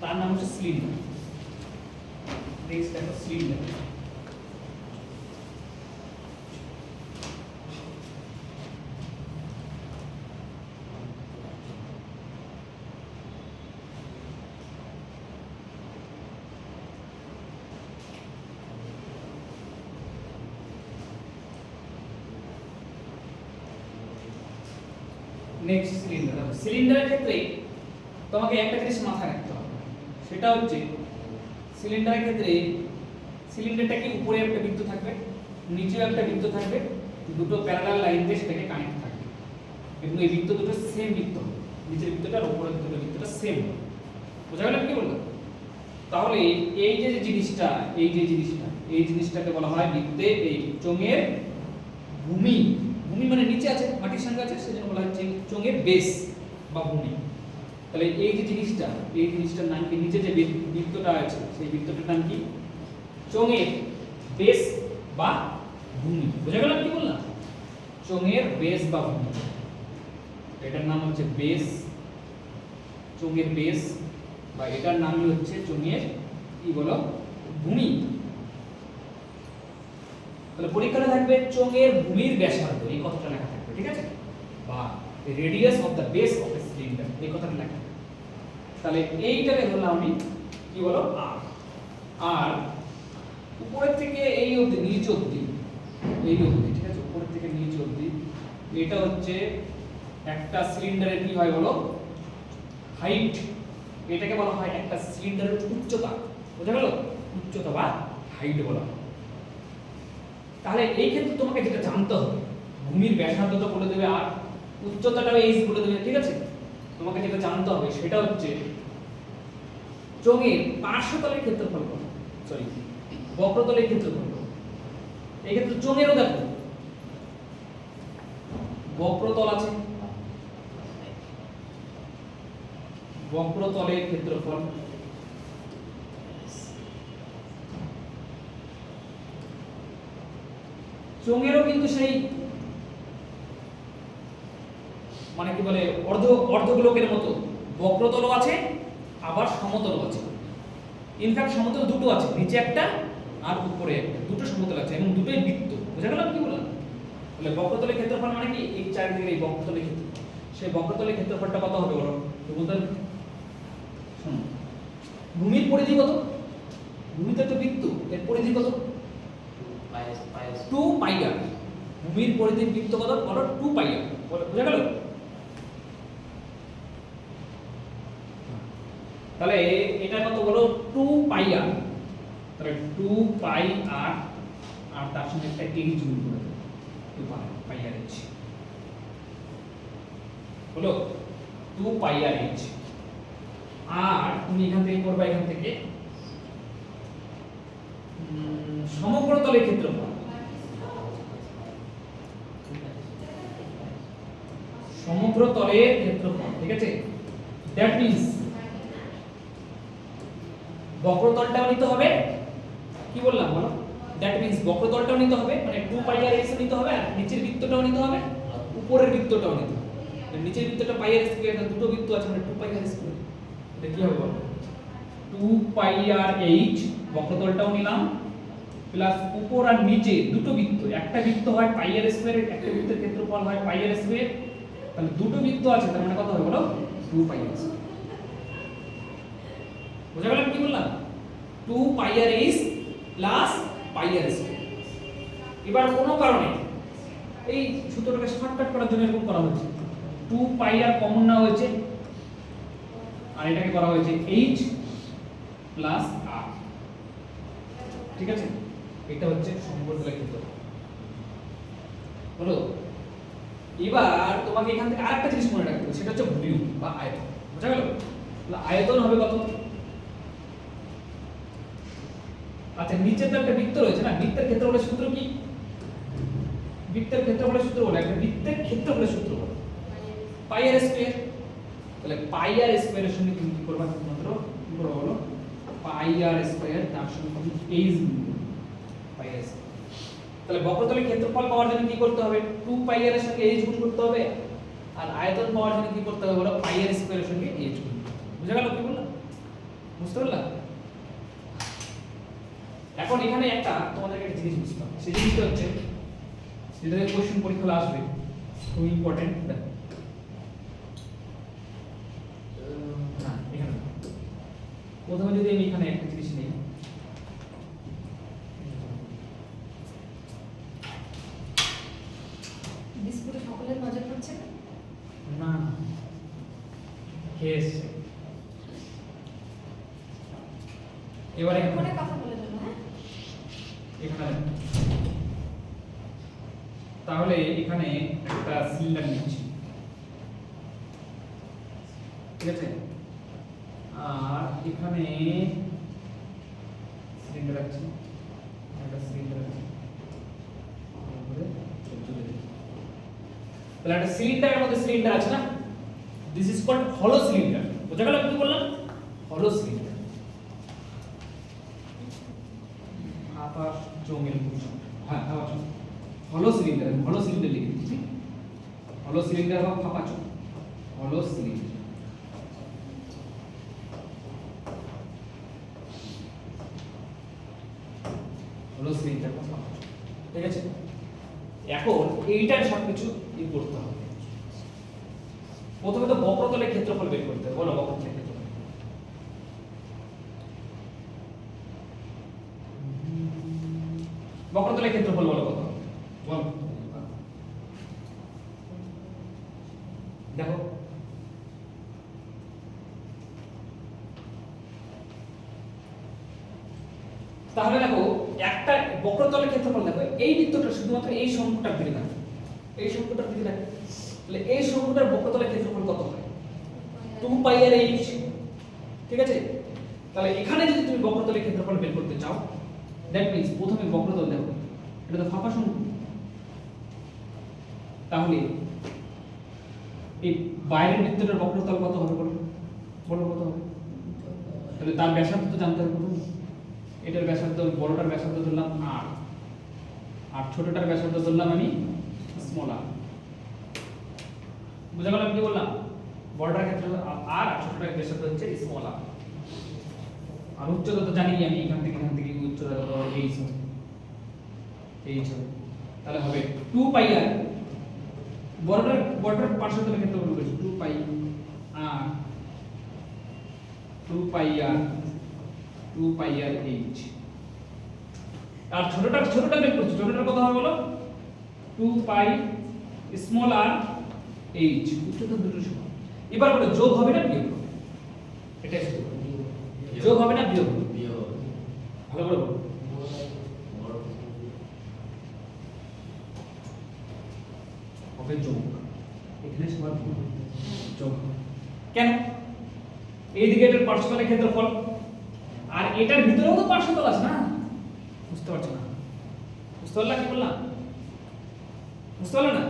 তার নাম হচ্ছে সিলিন্ডার। নেক্সট একটা সিলিন্ডার। Next cylinder. সিলিন্ডারের ক্ষেত্রে তোমাকে একটা জিনিস মাথায় রাখতে হবে, সেটা হচ্ছে সিলিন্ডারের ক্ষেত্রে সিলিন্ডারটাকে উপরে একটা বৃত্ত থাকবে, নিচেও একটা বৃত্ত থাকবে, দুটো প্যারালাল লাইন দিয়ে সেটাকে কানেক্ট থাকবে, এবং এই বৃত্ত দুটো সেম বৃত্ত, নিচের বৃত্তটা আর উপরের দুটো বৃত্তটা সেম। বোঝা গেল কি বললাম? তাহলে এই যে জিনিসটা এই জিনিসটাকে বলা হয় বৃত্তে এই চোঙের ভূমি। ভূমি মানে নিচে আছে, মাটির সঙ্গে আছে, সেজন্য বলা হচ্ছে চোঙের বেস বা ভূমি। তাহলে এই যে জিনিসটার নাম কি? নিচে যে বৃত্তটা আছে সেই বৃত্তটার নাম কি? চোঙের বেস বা ভূমি। বুঝা গেল কি বললাম? চোঙের বেস বা ভূমি, এটার নাম হচ্ছে বেস, চোঙের বেস, বা এটার নামই হচ্ছে চোঙের কি বলো? ভূমি। তাহলে পরীক্ষাটা থাকবে চোঙের ভূমির ব্যাসার্ধ, এই কথাটা লেখা থাকবে, ঠিক আছে? বা radius of the base of A cylinder, এই কথাটা লেখা থাকবে। তাহলে এইটাকে ধরলাম আমি কি বলো? আর। আর উপরের থেকে এই অবধি, নিচ অবধি, এই অবধি, ঠিক আছে? উপরের থেকে নিচ অবধি এটা হচ্ছে একটা সিলিন্ডারের কি হয় বলো? হাইট। এটাকে বলা হয় একটা সিলিন্ডারের উচ্চতা। বুঝা গেল? উচ্চতা বা হাইট বলা হয়। তাহলে এই ক্ষেত্রে তোমাকে যেটা জানতে হবে, ভূমির ব্যাসার্ধটা বলে দেবে আর উচ্চতাটাও এইচ বলে দেবে, ঠিক আছে? তোমাকে যেটা জানতে হবে সেটা হচ্ছে চোঙের পার্শ্বতলের ক্ষেত্রফল কত, সরি বক্রতলের ক্ষেত্রফল কত। এই ক্ষেত্রে চোঙেরও দেখো বক্রতল আছে, বক্রতলের ক্ষেত্রফল চোঙেরও কিন্তু সেই মানে কি বলে অর্ধগোলকের মতো বক্রতলও আছে আবার সমতলও আছে। ইনফ্যাক্ট সমতল দুটো আছে, নিচে একটা আর উপরে একটা, দুটো সমতল আছে এবং দুটোই বৃত্ত। বুঝা গেল কি বললাম? তাহলে বক্রতলের ক্ষেত্রফল মানে কি? এই চারিদিকে এই বক্রতলের ক্ষেত্রফল। সেই বক্রতলের ক্ষেত্রফলটা কত হবে বলো? বলতে শোনো, ভূমির পরিধি কত? ভূমিতে তো বৃত্ত, এর পরিধি কত? 2 পাই আর। ভূমির পরিধি বৃত্ত কত বলো? 2 পাই আর। বুঝা গেল? তাহলে এটা কত বলো? 2 পাই আর। তাহলে 2 পাই আর আর তার সঙ্গে একটা এইচ গুণ করে দেব, 2 পাই আর এইচ হলো 2 পাই আর এইচ। আর তুমি এখান থেকে করবা, এখান থেকে সমগ্র তলের ক্ষেত্রফল, সমগ্র তলের ক্ষেত্রফল, ঠিক আছে? দ্যাট মিন্স বক্রতলটাও নিতে হবে, কি বললাম বলো? দ্যাট মিন্স বক্রতলটাও নিতে হবে, মানে 2 পাই আর এস নিতে হবে, আর নিচের বৃত্তটাও নিতে হবে, উপরের বৃত্তটাও নিতে হবে। নিচের বৃত্তটা পাই আর স্কয়ার, দুটো বৃত্ত আছে মানে 2 পাই আর স্কয়ার। এটা কি হবে বলো? 2 পাই আর এইচ বক্রতলটাও নিলাম, প্লাস উপর আর নিচে দুটো বৃত্ত, একটা বৃত্ত হয় পাই আর স্কয়ার, একটা বৃত্তের ক্ষেত্রফল হয় পাই আর স্কয়ার। তাহলে দুটো বৃত্ত আছে, তার মানে কত হবে বলো? 2 পাই আর স্কয়ার। বুঝা গেল কি বললাম? 2 পাই আর এইচ প্লাস পাই আর স্কয়ার। এবার কোনো কারণে এই সূত্রটাকে শর্টকাট করার জন্য এরকম করা হয়েছে, 2 পাই আর কমন নেওয়া হয়েছে আর এটাকে করা হয়েছে এইচ প্লাস আর, ঠিক আছে? এটা হচ্ছে সমগ্রতলের ক্ষেত্রফল হলো। এবার তোমাকে এখান থেকে আরেকটা জিনিস মনে রাখতে হবে, সেটা হচ্ছে ভলিউম বা আয়তন। বুঝা গেল? তাহলে আয়তন হবে কত? আচ্ছা, নিচে তো একটা বৃত্ত রয়েছে না, বৃত্তের ক্ষেত্রফলের সূত্র কি? বৃত্তের ক্ষেত্রফলের সূত্র বলে, একটা বৃত্তের ক্ষেত্রফলের সূত্র বলে পাই আর স্কয়ার। তাহলে পাই আর স্কয়ারের সঙ্গে তুমি কি করবা? মাত্র কি করবা বলো? পাই আর স্কয়ার তার সঙ্গে তুমি এইচ গুণ করবে, পাই আর স্কয়ার। তাহলে বক্রতলের ক্ষেত্রফল পাওয়ার জন্য কি করতে হবে? 2 পাই আর এর সঙ্গে এইচ গুণ করতে হবে, আর আয়তন পাওয়ার জন্য কি করতে হবে বলো? পাই আর স্কয়ারের সঙ্গে এইচ গুণ। বুঝা গেল কি বললাম? বুঝতে পারলা? এখন এখানে একটা তোমাদেরকে একটা জিনিস বুঝতে হবে, সেই জিনিসটা হচ্ছে যেটা কোশ্চেন পরীক্ষায় আসবে, খুব ইম্পর্টেন্ট। এখানে প্রথমে যদি আমি এখানে একটা জিনিস নিই, বিস্কুটে সকলের নজর পড়ছে না কেস এবারে ফোনে কথা বলে দেবো। হ্যাঁ, এখানে তাহলে এখানে একটা সিলিন্ডার নিচ্ছি, ঠিক আছে? আর এখানে সিলিন্ডার আছে, একটা সিলিন্ডার আছে, তারপরে চলে যাবে। তাহলে একটা সিলিন্ডারের মধ্যে সিলিন্ডার আছে না, দিস ইজ কল্ড হলো সিলিন্ডার। বোঝা গেল কি বললাম? হলো সিলিন্ডার। আবার জমের বুঝছো, হ্যাঁ আবার হলো সিলিন্ডার, হলো সিলিন্ডার লিখে দিচ্ছি, হলো সিলিন্ডার বা ফাঁপা চোঙ, হলো সিলিন্ডার। হলো সিলিন্ডার বা ফাঁপা চোঙ, ঠিক আছে? এখন এইটার সবকিছু ই করতে হবে। প্রথমে তো বক্রতলের ক্ষেত্রফল বের করতে হবে। বলো বক্রতলের ক্ষেত্রফল। বক্রতলের ক্ষেত্রফল বলো কত? বল। দেখো তাহলে দেখো একটা বক্রতলের ক্ষেত্রফল দেখো, এই বৃত্তটা শুধুমাত্র এই শঙ্কুটার দিকে থাকে, এই শঙ্কুটার দিকে থাকে, তাহলে এই শঙ্কুটার বক্রতলের ক্ষেত্রফল কত হয়? 2 পাই আর h, ঠিক আছে? তাহলে এখানে যদি তুমি বক্রতলের ক্ষেত্রফল বের করতে চাও, দ্যাট মিন্স প্রথমে বক্রতল দেখো, এটা তো ফাঁপা শঙ্কু, তাহলে এই বাইরের বৃত্তটার বক্রতল কত হবে বলো? বলো কত হবে? তাহলে তার ব্যাসার্ধ তো জানতে হবে প্রথমে। এটার ব্যাসার্ধ, বড়টার ব্যাসার্ধ ধরলাম r, আর ছোটটার ব্যাসার্ধ ধরলাম আমি স্মল r। বুঝা গেল আমি কি বললাম? বড়টার ক্ষেত্রে r আর ছোটটার ব্যাসার্ধ হচ্ছে স্মল r। আর উচ্চতা তো জানি আমি, এখান থেকে উচ্চতা কত হবে? h হবে, h হবে। তাহলে হবে 2 পাই r, বড়টার পার্শ্বতলের ক্ষেত্রফল বলেছি 2 পাই r, 2 পাই r, 2 পাই r h। আর ছোটটা বের করছি, ছোটটার কত হবে বলো? 2 পাই স্মল r h। উচ্চতা দুটো সমান। এবার বলো যোগ হবে না বিয়োগ হবে? এটাই শুধু যোগ হবে না বিয়োগ হবে? বিয়োগ। ভালো করে বলো। হবে যোগ। এখানে সবার যোগ। কেন? এইদিকে এটার পার্শ্বতলের ক্ষেত্রফল, আর এটার ভিতরেও তো পার্শ্বতল আছে না? বুঝতে পারছো না? বুঝতে পারলা কি বললাম? বুঝতে পারলে না?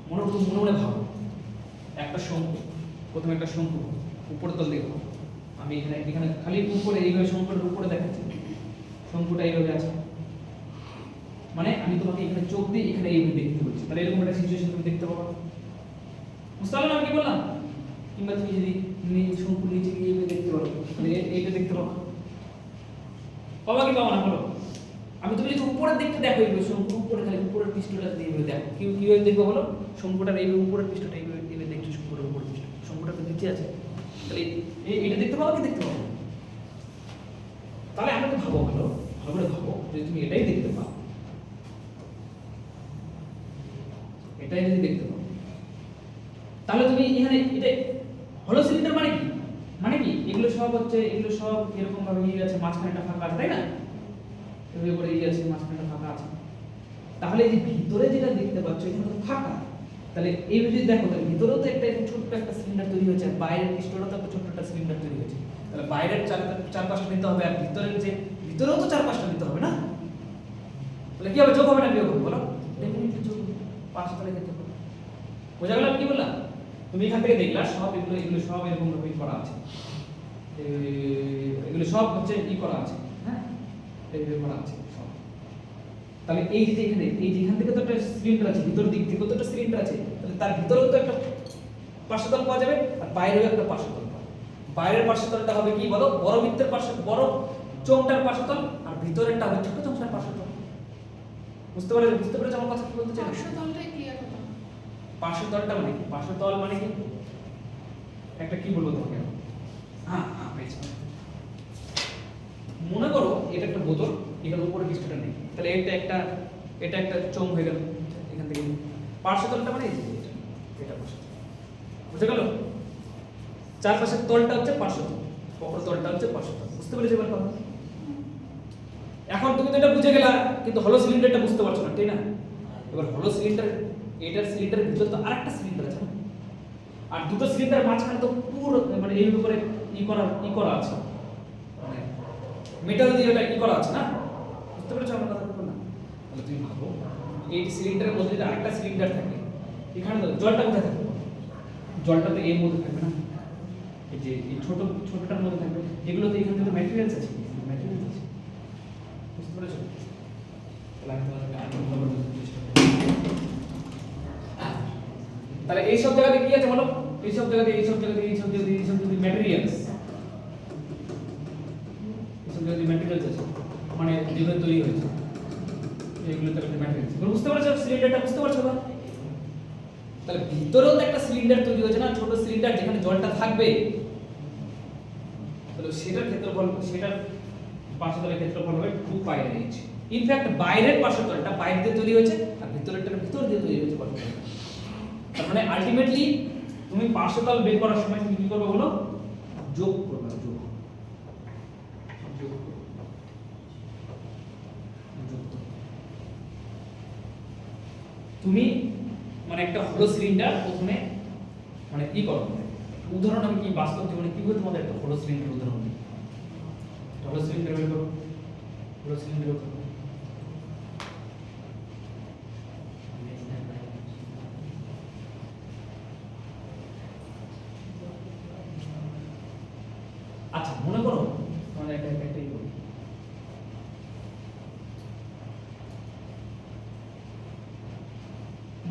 মনে মনে ভাবো, একটা শঙ্কু, প্রথমে একটা শঙ্কু উপর তল দেখো, আমি এখানে খালি উপরে এইভাবে শঙ্কুটার উপরে দেখাচ্ছি, শঙ্কুটা এইভাবে আছে, মানে আমি তোমাকে এখানে চোখ দিয়ে এখানে এইভাবে দেখতে বলছি, তাহলে এরকম একটা সিচুয়েশন তুমি দেখতে পাবো। বুঝতে পারলে না আমি কি বললাম? কিংবা তুমি যদি শঙ্কুর নিচে গিয়ে এইভাবে দেখতে পারো, তাহলে এইটা দেখতে পাবো, পাবা কি পাবো না বলো? আমি তুমি যদি উপরের দিকটা দেখো, এইভাবে শঙ্কুর উপরে খালি উপরের পৃষ্ঠটা যদি এইভাবে দেখো, কিভাবে দেখবো বলো? শঙ্কুটার এইভাবে উপরের পৃষ্ঠটা এইভাবে দেখছো, শঙ্কুটার উপরের পৃষ্ঠ, শঙ্কুটা তো নিচে আছে, তাহলে এইটা দেখতে পাবো কি দেখতে পাবো? তাহলে আমাকে ভাবো, ভালো করে ভাবো, যদি তুমি এটাই দেখতে পাও, এটাই যদি দেখতে পাও, তাহলে তুমি এখানে এটা হলো সিলিন্ডার মানে কি? মানে কি এগুলো সব হচ্ছে, এগুলো সব এরকম ভাবে ইয়ে আছে, মাঝখানে একটা ফাঁকা আছে, তাই না? এভাবে করে ইয়ে আছে, মাঝখানে একটা ফাঁকা আছে। তাহলে এই যে ভিতরে যেটা দেখতে পাচ্ছ এখানে তো ফাঁকা, তাহলে এইভাবে যদি দেখো, তাহলে ভিতরেও তো একটা ছোট্ট একটা সিলিন্ডার তৈরি হয়েছে, আর বাইরের পৃষ্ঠটাও তো একটা ছোট্ট একটা সিলিন্ডার তৈরি হয়েছে। তাহলে বাইরের চার পাঁচটা নিতে হবে, আর ভিতরের যে ভিতরেও তো 4-5টা নিতে হবে না? তাহলে কি হবে? যোগ হবে না বিয়োগ হবে বলো? ডেফিনেটলি যোগ হবে, পার্শ্বতলের ক্ষেত্রফল। বোঝা গেল আমি কি বললাম? তুমি এখান থেকে দেখলা সব এগুলো সব এরকম ভাবে করা আছে, এগুলো সব হচ্ছে ই করা আছে, হ্যাঁ এইভাবে করা আছে সব। তাহলে এই যে এখানে এখান থেকে তো একটা সিলিন্ডার আছে, ভিতর দিক থেকে তো একটা সিলিন্ডার আছে, তাহলে তার ভিতরেও তো একটা পার্শ্বতল পাওয়া যাবে, আর বাইরেও একটা পার্শ্বতল পাওয়া যাবে। বাইরের পার্শ্বতলটা হবে কি বলো? বড় বৃত্তের বড় চোঙটার পার্শ্বতল, আর ভিতরেরটা হবে ছোট চোঙটার পার্শ্বতল। বুঝতে পেরেছো আমার কথা কি বলতে চাই? পার্শ্বতলটাই ক্লিয়ার হলো। পার্শ্বতলটা মানে কি? পার্শ্বতল মানে কি একটা কি বলবো তোমাকে? হ্যাঁ পেয়েছি। মনে করো এটা একটা বোতল, এটার উপরে পৃষ্ঠটা নেই, তাহলে এটা একটা চোঙ হয়ে গেল। এখান থেকে পার্শ্বতলটা মানে এই যে এটা পার্শ্বতল। বুঝে গেল? চারপাশের তলটা হচ্ছে পার্শ্বতল, অপর তলটা হচ্ছে পার্শ্বতল। বুঝতে পেরেছো এবার কথা? এখন তুমি তো এটা বুঝে গেলা, কিন্তু হলো সিলিন্ডারটা বুঝতে পারছো না, তাই না? এবার হলো সিলিন্ডার, এটার সিলিন্ডারের ভিতর তো আরেকটা সিলিন্ডার আছে না, আর দুটো সিলিন্ডার মাঝখানে তো পুরো মানে এইভাবে করে ই করা আছে, মানে মেটাল দিয়ে ওটা কি করা আছে না, বুঝতে পেরেছো আমার কথা বলবো না? তাহলে তুমি ভাবো এই সিলিন্ডারের মধ্যে যদি আরেকটা সিলিন্ডার থাকে, এখানে তো জলটা কোথায় থাকবে? জলটা তো এর মধ্যে থাকবে না, এই যে এই ছোটটার মধ্যে থাকবে। এগুলো তো এখানে তো ম্যাটেরিয়ালস আছে, ম্যাটেরিয়ালস আছে, বুঝতে পেরেছো? তাহলে আমি তোমাদেরকে আরেকটু ভালো করে বোঝানোর চেষ্টা করব। তাহলে এই সব জায়গাতে কি আছে বলো? এই সব জায়গাতে ম্যাটেরিয়ালস, এই সব জায়গাতে ম্যাটেরিয়ালস আছে, মানে যেগুলো তৈরি হয়েছে এগুলো তো ম্যাটেরিয়ালস। বুঝতে পারছো সিলিন্ডারটা? বুঝতে পারছো না? তাহলে ভিতরেও তো একটা সিলিন্ডার তৈরি হয়েছে না, ছোট সিলিন্ডার যেখানে জলটা থাকবে। তাহলে সেটার ক্ষেত্রফল, সেটার পার্শ্বতলের ক্ষেত্রফল হবে 2 পাই আর h। ইনফ্যাক্ট বাইরের পার্শ্বতলটা বাইরে দিয়ে তৈরি হয়েছে আর ভিতরেরটা ভিতর দিয়ে তৈরি হয়েছে পার্শ্বতল। তার মানে আলটিমেটলি তুমি পার্শ্বতল বের করার সময় তুমি কি করবে বলো? যোগ করবে, যোগ করবে। তুমি মানে একটা হলো সিলিন্ডার প্রথমে মানে কি করো, উদাহরণ আমি কি বাস্তব জীবনে কি করে তোমাদের একটা হলো সিলিন্ডার উদাহরণ দিই। হলো সিলিন্ডার বের করো, হলো সিলিন্ডার বের করো। আচ্ছা মনে করো তোমাদের একটাই বলি,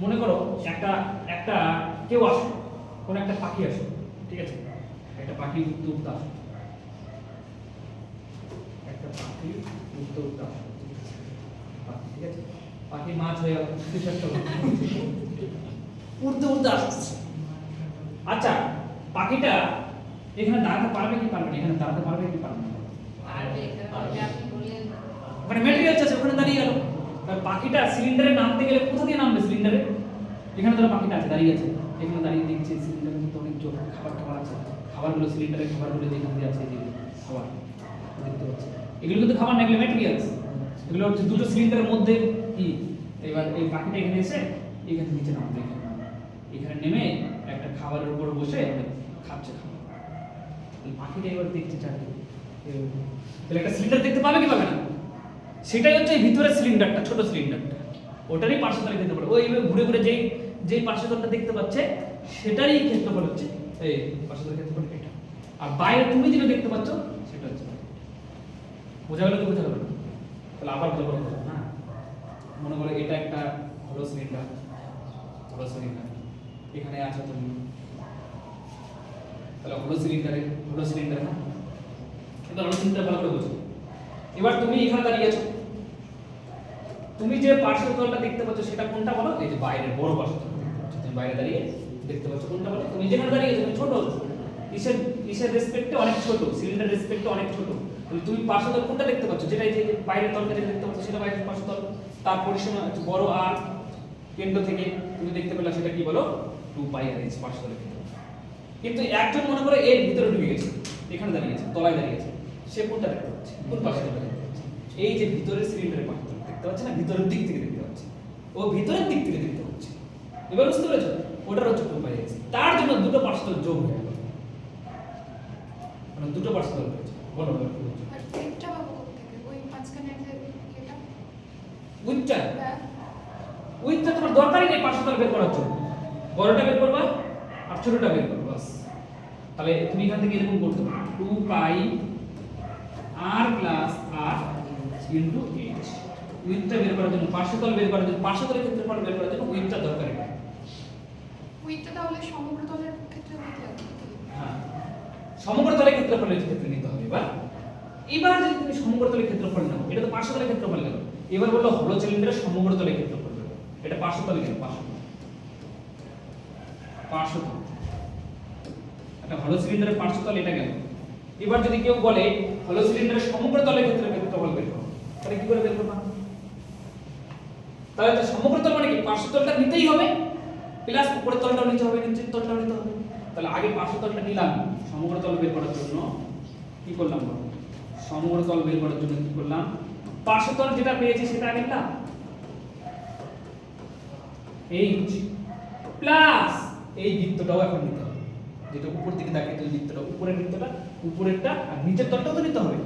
মনে করো একটা একটা কেউ আসলো, কোন একটা পাখি আসলো, ঠিক আছে? একটা পাখি উড়তে উড়তে আসলো, একটা পাখি উড়তে উড়তে আসলো, ঠিক আছে? পাখি মাছ হয়ে গেল, কিছু একটা উড়তে উড়তে আসছে। আচ্ছা পাখিটা এখানে দাঁড়াতে পারবে কি পারবে না? এখানে দাঁড়াতে পারবে কি পারবে না? মানে ম্যাটেরিয়ালস আছে ওখানে দাঁড়িয়ে গেল। তার পাখিটা সিলিন্ডারে নামতে গেলে কোথা দিয়ে নামবে? সিলিন্ডারে এখানে ধরো পাখিটা আছে, দাঁড়িয়ে আছে, এখানে দাঁড়িয়ে দেখছে সিলিন্ডারের মধ্যে অনেক খাবার আছে, খাবারগুলো সিলিন্ডারের খাবারগুলো যেখানে দিয়ে আছে, যে খাবার দেখতে পাচ্ছি, এগুলো কিন্তু খাবার না, এগুলো ম্যাটেরিয়ালস। এগুলো হচ্ছে দুটো সিলিন্ডারের মধ্যে কি। এবার এই পাখিটা এখানে এসে এখানে নিচে নামবে, এখানে নেমে একটা খাবারের উপর বসে খাচ্ছে খাবার। এই পাখিটা এবার দেখছে চারদিকে, তাহলে একটা সিলিন্ডার দেখতে পাবে কি পাবে না? সেটাই হচ্ছে এই ভিতরের সিলিন্ডারটা, ছোট সিলিন্ডারটা, ওটারই পার্শ্বতলে দেখতে পাবে। ওইভাবে ঘুরে ঘুরে যেই পার্শ্বতলটা দেখতে পাচ্ছে সেটারই ক্ষেত্রফল হচ্ছে এই পার্শ্বতলের ক্ষেত্রফল এটা। আর বাইরে তুমি যেটা দেখতে পাচ্ছ সেটা হচ্ছে, বোঝা গেল কি বোঝা গেল? তাহলে আবার ভালো করে বোঝো। হ্যাঁ মনে করো এটা একটা হলো সিলিন্ডার, হলো সিলিন্ডার এখানে আছো তুমি, তাহলে হলো সিলিন্ডার না, এটা হলো সিলিন্ডার, ভালো করে বোঝো। এবার তুমি এখানে দাঁড়িয়ে আছো, তুমি যে পার্শ্বতলটা দেখতে পাচ্ছ সেটা কোনটা বলো? এই যে বাইরের বড় পার্শ্বতল দেখতে পাচ্ছ, তুমি বাইরে দাঁড়িয়ে দেখতে পাচ্ছ কোনটা বলো? তুমি যেখানে দাঁড়িয়ে আছো ছোট, ইসের রেসপেক্টে অনেক ছোট, সিলিন্ডার রেসপেক্টে অনেক ছোট, তাহলে তুমি পার্শ্বতল কোনটা দেখতে পাচ্ছ? যেটা এই যে বাইরের তলটা যেটা দেখতে পাচ্ছ সেটা বাইরের পার্শ্বতল। তার পরিসীমা হচ্ছে বড় আর কেন্দ্র থেকে তুমি দেখতে পেলে সেটা কি বলো? 2 পাই আর h পার্শ্বতলের ক্ষেত্র। কিন্তু একজন মনে করে এর ভিতরে ঢুকে গেছে, এখানে দাঁড়িয়ে আছে, তলায় দাঁড়িয়ে আছে, সে কোনটা দেখতে পাচ্ছে? কোন পার্শ্বতলটা দেখতে পাচ্ছে? এই যে ভিতরের সিলিন্ডারের পার্শ্বতল দেখতে পাচ্ছে না, ভিতরের দিক থেকে দেখতে পাচ্ছে, ও ভিতরের দিক থেকে দেখতে পাচ্ছে। এবার বুঝতে পেরেছো? ওটার হচ্ছে 2 পাই h। তার জন্য দুটো পার্শ্বতল যোগ হয়ে গেল, মানে দুটো পার্শ্বতল হয়েছে। বলো বলো কি বলছো? আর টেপটা পাবো কোত্থেকে? ওই মাঝখানে যে এটা উইথটা, উইথটা তোমার দরকারই নেই পার্শ্বতল বের করার জন্য, বড়টা বের করবা আর ছোটটা বের করবা বাস। তাহলে তুমি এখান থেকে এরকম করতে পারো 2 পাই r plus r into h। উইথটা বের করার জন্য, পার্শ্বতল বের করার জন্য, পার্শ্বতলের ক্ষেত্রফল বের করার জন্য উইথটা দরকার হয়। উইথটা তাহলে সমগ্র তলের ক্ষেত্রে হতে হবে। হ্যাঁ সমগ্র তলের ক্ষেত্রফলের ক্ষেত্রে নিতে হবে। এবার যদি তুমি সমগ্র তলের ক্ষেত্রফল নাও, এটা তো পার্শ্বতলের ক্ষেত্রফল গেল। এবার বললো হলো সিলিন্ডারের সমগ্র তলের ক্ষেত্রফল গেল, এটা পার্শ্বতলে গেল, পার্শ্বতল একটা হলো সিলিন্ডারের পার্শ্বতল এটা গেল। এবার যদি কেউ বলে হলো সিলিন্ডারের সমগ্র তলের ক্ষেত্রফল বের করো, তাহলে কি করে বের করবা? তাহলে তো সমগ্র তল মানে কি? পার্শ্বতলটা নিতেই হবে প্লাস উপরের তলটাও নিতে হবে, নিচের তলটাও নিতে হবে। তাহলে আগে পার্শ্বতলটা নিলাম, সমগ্র তল বের করার জন্য কি করলাম বলো? সমগ্র তল বের করার জন্য কি করলাম? পার্শ্বতল যেটা পেয়েছি সেটা আগে নিলাম, h প্লাস এই বৃত্তটাও এখন নিতে হবে, যেটা উপর দিকে তাকিয়ে তুই বৃত্তটা, উপরের বৃত্তটা উপরেরটা, আর নিচের তলটাও তো নিতে হবে।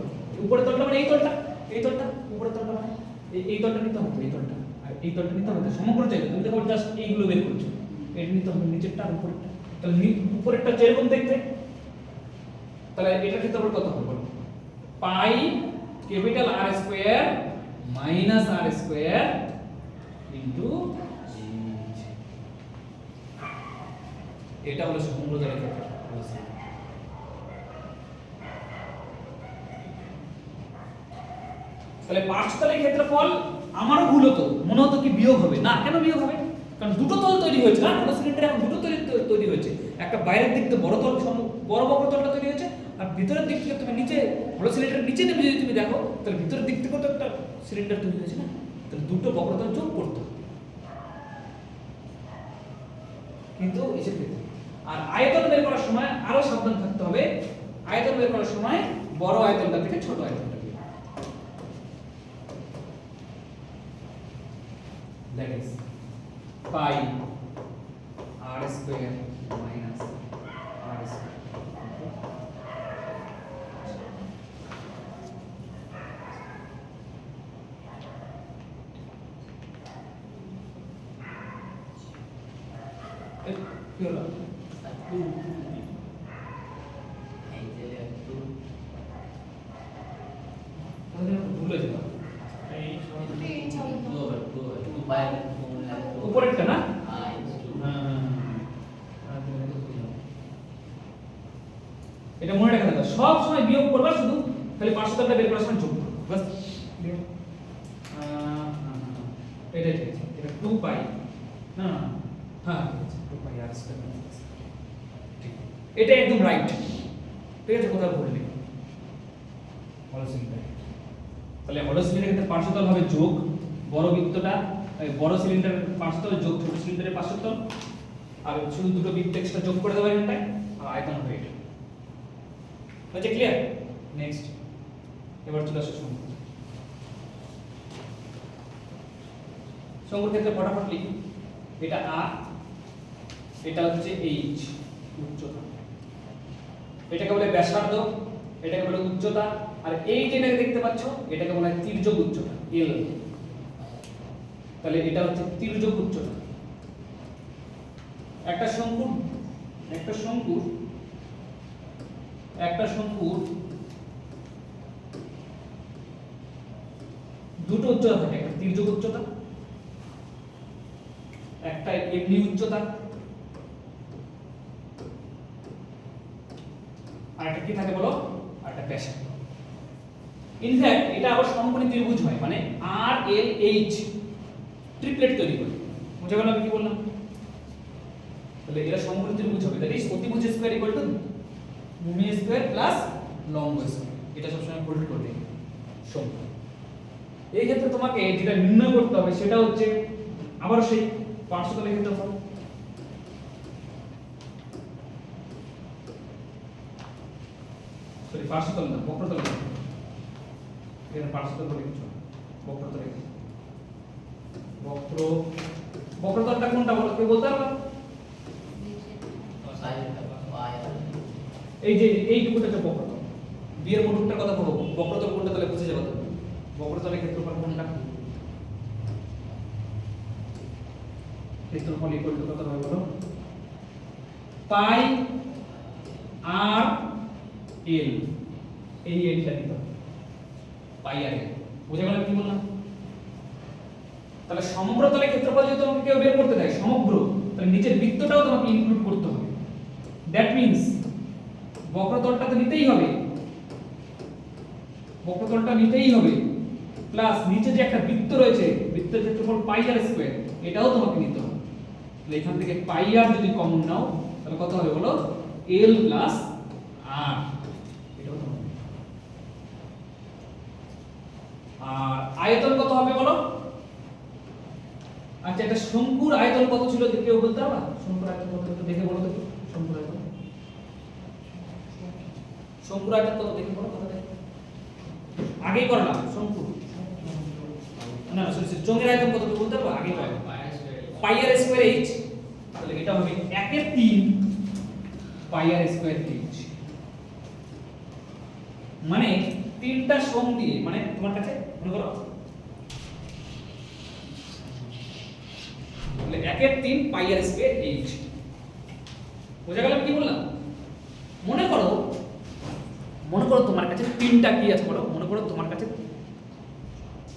উপরের তলটা মানে এই তলটা উপরের তলটা মানে এই তলটা নিতে হবে, এই তলটা আর এই তলটা নিতে হবে, সমগ্র চাইলে তুমি দেখো জাস্ট এইগুলো বের করছো, এটা নিতে হবে নিচেরটা আর উপরেরটা। তাহলে উপরেরটা যেরকম দেখতে, তাহলে এটা ক্ষেত্রফল কত হবে বলো? Pi capital R square minus r square into এটা হলো সমগ্র তলের ক্ষেত্রফল। তাহলে পার্শ্বতলের ক্ষেত্রফল আমারও ভুল হতো, মনে হতো কি বিয়োগ হবে, না কেন বিয়োগ হবে? কারণ দুটো তল তৈরি হয়েছে না, হলো সিলিন্ডারে এখন দুটো তৈরি হয়েছে, একটা বাইরের দিক থেকে বড় তল বড় বক্রতলটা তৈরি হয়েছে, আর ভিতরের দিক থেকে তুমি নিচে হলো সিলিন্ডারের নিচে নেমে যদি তুমি দেখো তাহলে ভিতরের দিক থেকেও তো একটা সিলিন্ডার তৈরি হয়েছে না, তাহলে দুটো বক্রতল যোগ করতে হবে। কিন্তু এসব ক্ষেত্রে আর আয়তন বের করার সময় আরো সাবধান থাকতে হবে, আয়তন বের করার সময় বড় আয়তনটা থেকে ছোট আয়তনটা that is pi r square minus r square কি হলো ভুলে যেতাম এই চলো উপরেরটা না এটা মনে রাখা দরকার, সব সময় বিয়োগ করবা, শুধু খালি পার্শ্বতলটা বের করার সময় যোগ করবা, বাস ক্লিয়ার। এটা ঠিক আছে, এটা 2 পাই না, হ্যাঁ ঠিক আছে 2 পাই আর স্কয়ার ঠিক, এটা একদম রাইট, ঠিক আছে, কোথাও ভুল নেই। হলো সিলিন্ডার, তাহলে হলো সিলিন্ডারের ক্ষেত্রে পার্শ্বতল হবে যোগ বড় বৃত্তটা, বড় সিলিন্ডারের পার্শ্বতল যোগ ছোট সিলিন্ডারের পার্শ্বতল, আর শুধু দুটো বৃত্ত এক্সট্রা যোগ করে দেবো এখানটায়, আর আয়তন হবে এটা। আচ্ছা ক্লিয়ার? নেক্সট এবার চলে আসো শঙ্কু। শঙ্কুর ক্ষেত্রে ফটাফট লিখি, এটা আর, এটা হচ্ছে এইচ উচ্চতা, এটাকে বলে ব্যাসার্ধ, এটাকে বলে উচ্চতা, আর এই যেটাকে দেখতে পাচ্ছ এটাকে বলা হয় তির্যক উচ্চতা এল। তাহলে এটা হচ্ছে তির্যক উচ্চতা। একটা শঙ্কুর দুটো উচ্চতা থাকে, একটা তির্যক উচ্চতা, একটা এমনি উচ্চতা, আর একটা কি থাকে বলো, আর একটা ব্যাসার্ধ। ইনফ্যাক্ট এটা আবার সমকোণী ত্রিভুজ হয়, মানে আর এল এইচ ট্রিপলেট তৈরি করে, বুঝা গেল আমি কি বললাম? তাহলে এরা সমকোণী ত্রিভুজ হবে, দ্যাট ইজ অতিভুজ স্কয়ার ইকুয়াল টু ভূমি স্কয়ার প্লাস লম্ব স্কয়ার, এটা সবসময় হোল্ড করবে সমকোণ। এই ক্ষেত্রে তোমাকে যেটা নির্ণয় করতে হবে সেটা হচ্ছে আবার সেই পার্শ্বতলের ক্ষেত্রফল। সরি পার্শ্বতল না, বক্রতল, এখানে পার্শ্বতল বলে কিছু না, বক্রতল। বক্রতলটা কোনটা বলো, কেউ বলতে পারবে? এই যে এইটুকুটা হচ্ছে বক্রতল, বিয়ের মোটরটার কথা বলবো, বক্রতল কোনটা তাহলে বুঝে যাবে তো। বক্রতলের ক্ষেত্রফল কোনটা? ক্ষেত্রফল ইকুয়াল টু কত হবে বলো? পাই আর এল, এই এলটা দিতে হবে, পাই আর এল, বুঝে গেল কি বললাম? তাহলে সমগ্র তলের ক্ষেত্রফল যদি তোমাকে কেউ বের করতে দেয় সমগ্র, তাহলে নিচের বৃত্তটাও তোমাকে ইনক্লুড করতে হবে। দ্যাট মিন্স বক্রতলটা তো নিতেই হবে, বক্রতলটা নিতেই হবে, প্লাস নিচে যে একটা বৃত্ত রয়েছে, বৃত্তের ক্ষেত্রফল পাই আর স্কয়ার, এটাও তোমাকে নিতে হবে। তাহলে এখান থেকে পাই আর যদি কমন নাও তাহলে কত হবে বলো? এল প্লাস আর, এটাও তোমাকে। আর আয়তন কত হবে বলো? আচ্ছা এটা শঙ্কুর আয়তন কত ছিল কেউ বলতে পারবা? শঙ্কুর আয়তন কত একটু দেখে বলো তো, শঙ্কুর আয়তন, শঙ্কুর আয়তন কত দেখে বলো, কত দেখে আগেই করলাম। শঙ্কুর না সরি চোঙের আয়তন কত বলতে পারবা? আগে পাই আর স্কয়ার এইচ, তাহলে এটা হবে 1/3 পাই আর স্কয়ার এইচ, মানে তিনটা সোম দিয়ে, মানে তোমার কাছে মনে করো তাহলে 1/3 পাই আর স্কয়ার এইচ। বুঝা গেল কি বললাম? মনে করো তোমার কাছে তিনটা কি আছে বলো, মনে করো তোমার কাছে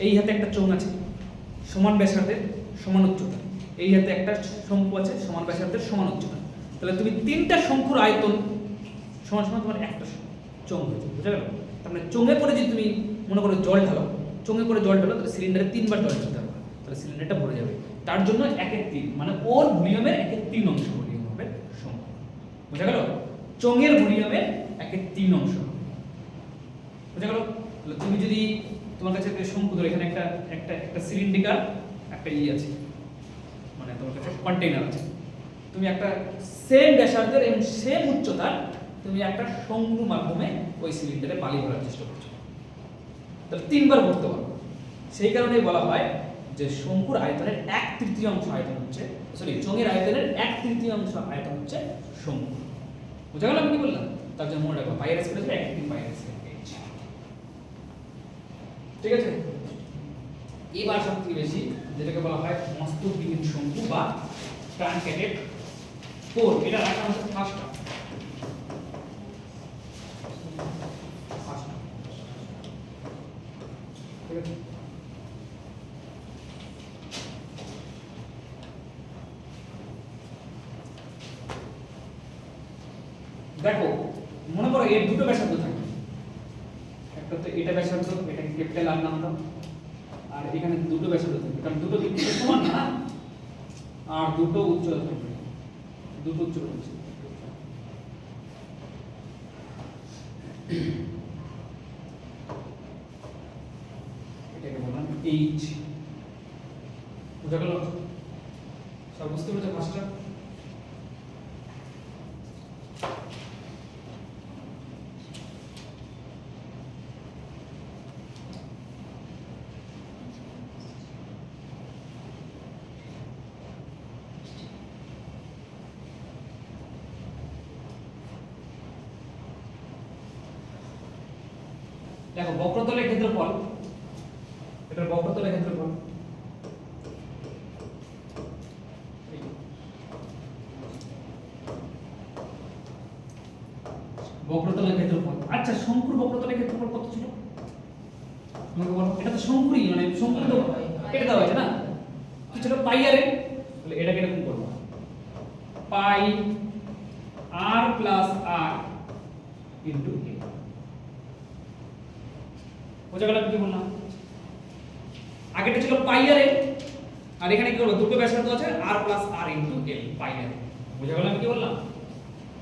এই হাতে একটা চোঙ আছে সমান ব্যাসার্ধের সমান উচ্চতা, এই হাতে একটা শঙ্কু আছে সমান ব্যাসার্ধের সমান উচ্চতা, তাহলে তুমি তিনটা শঙ্কুর আয়তন সমান সমান তোমার একটা চোঙ হয়েছে। বুঝা গেল? তার মানে চোঙে করে যদি তুমি মনে করো জল ঢালো, চোঙে করে জল ঢালো, তাহলে সিলিন্ডারে 3 বার জল ঢালতে হবে, তাহলে সিলিন্ডারটা ভরে যাবে। তার জন্য 1/3 মানে ওর ভলিউমের 1/3 অংশ ভলিউম হবে শঙ্কু। বুঝা গেল? চোঙের ভলিউমের 1/3 অংশ। বুঝা গেল? তাহলে তুমি যদি তোমার কাছে একটা শঙ্কু ধরো, এখানে একটা একটা একটা সিলিন্ডার একটা আছে, মানে তোমার কাছে কন্টেইনার আছে, তুমি একটা সেম ব্যাসার্ধের এবং সেম উচ্চতার তুমি একটা শঙ্কুর মাধ্যমে ওই সিলিন্ডারে বালি ভরার চেষ্টা করছো, তাহলে 3 বার ভরতে পারো। সেই কারণে বলা হয় যে শঙ্কুর আয়তনের 1/3 আয়তন হচ্ছে, সরি চোঙের আয়তনের 1/3 আয়তন হচ্ছে শঙ্কু। বুঝা গেল আমি কি বললাম? তার জন্য মনে রাখবা পাই আর স্কয়ার 1/3 পাই আর স্কয়ার এইচ। ঠিক আছে? এবার সবথেকে বেশি যেটাকে বলা হয় মস্তকবিহীন শঙ্কু বা ট্রাঙ্কেটেড কোর, এটা রাখা হচ্ছে ফার্স্ট। ঠিক আছে? দেখো মনে করো এর দুটো ব্যাসার্ধ থাকে, একটা তো এটা ব্যাসার্ধ, এটাকে ক্যাপিটাল আর নাম দাও, আর এখানে দুটো ব্যাসার্ধ থাকে, কারণ দুটো দিক থেকে সমান না, আর দুটো উচ্চতা থাকবে, দুটো উচ্চতা আছে। এটাকে বললাম এইচ। বুঝা গেল? সব বুঝতে পেরেছো ফার্স্টটা? দেখো বক্রতলের ক্ষেত্রফল, এটার বক্রতলের ক্ষেত্রফল বক্রতলের ক্ষেত্রফল। আচ্ছা শঙ্কুর বক্রতলের ক্ষেত্রফল কত ছিল আমাকে বলো? এটা তো শঙ্কুরই, মানে শঙ্কু তো কেটে দেওয়া হয়েছে না, কি ছিল পাই আর এর, তাহলে এটাকে এরকম করব পাই আর প্লাস আর ইনটু এ। বুঝা গেল কি বললাম? আগেটা ছিল পাই আর এ, আর এখানে কি করব দুটো ব্যাসার্ধ আছে আর প্লাস আর ইনটু এল পাই আর। বুঝা গেল আমি কি বললাম?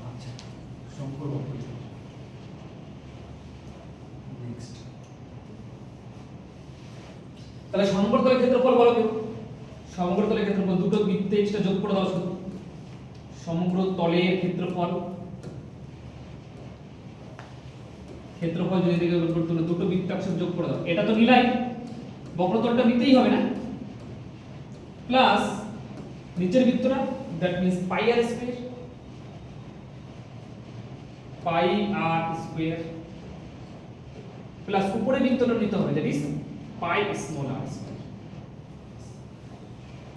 আচ্ছা শঙ্কুর বক্রতল নেক্সট। তাহলে সমগ্রতলের ক্ষেত্রফল বলো কেউ? সমগ্রতলের ক্ষেত্রফল দুটো বৃত্তে এক্সট্রা যোগ করে দাও শুধু। সমগ্র তলের ক্ষেত্রফল, ক্ষেত্রফল যদি দিকে দুটো বৃত্তাংশ যোগ করে দাও, এটা তো মিলাই বক্রতলটা নিতেই হবে না, প্লাস নিচের বৃত্তটা that means pi r square, pi r square plus উপরের বৃত্তটা নিতে হবে that is pi small r square.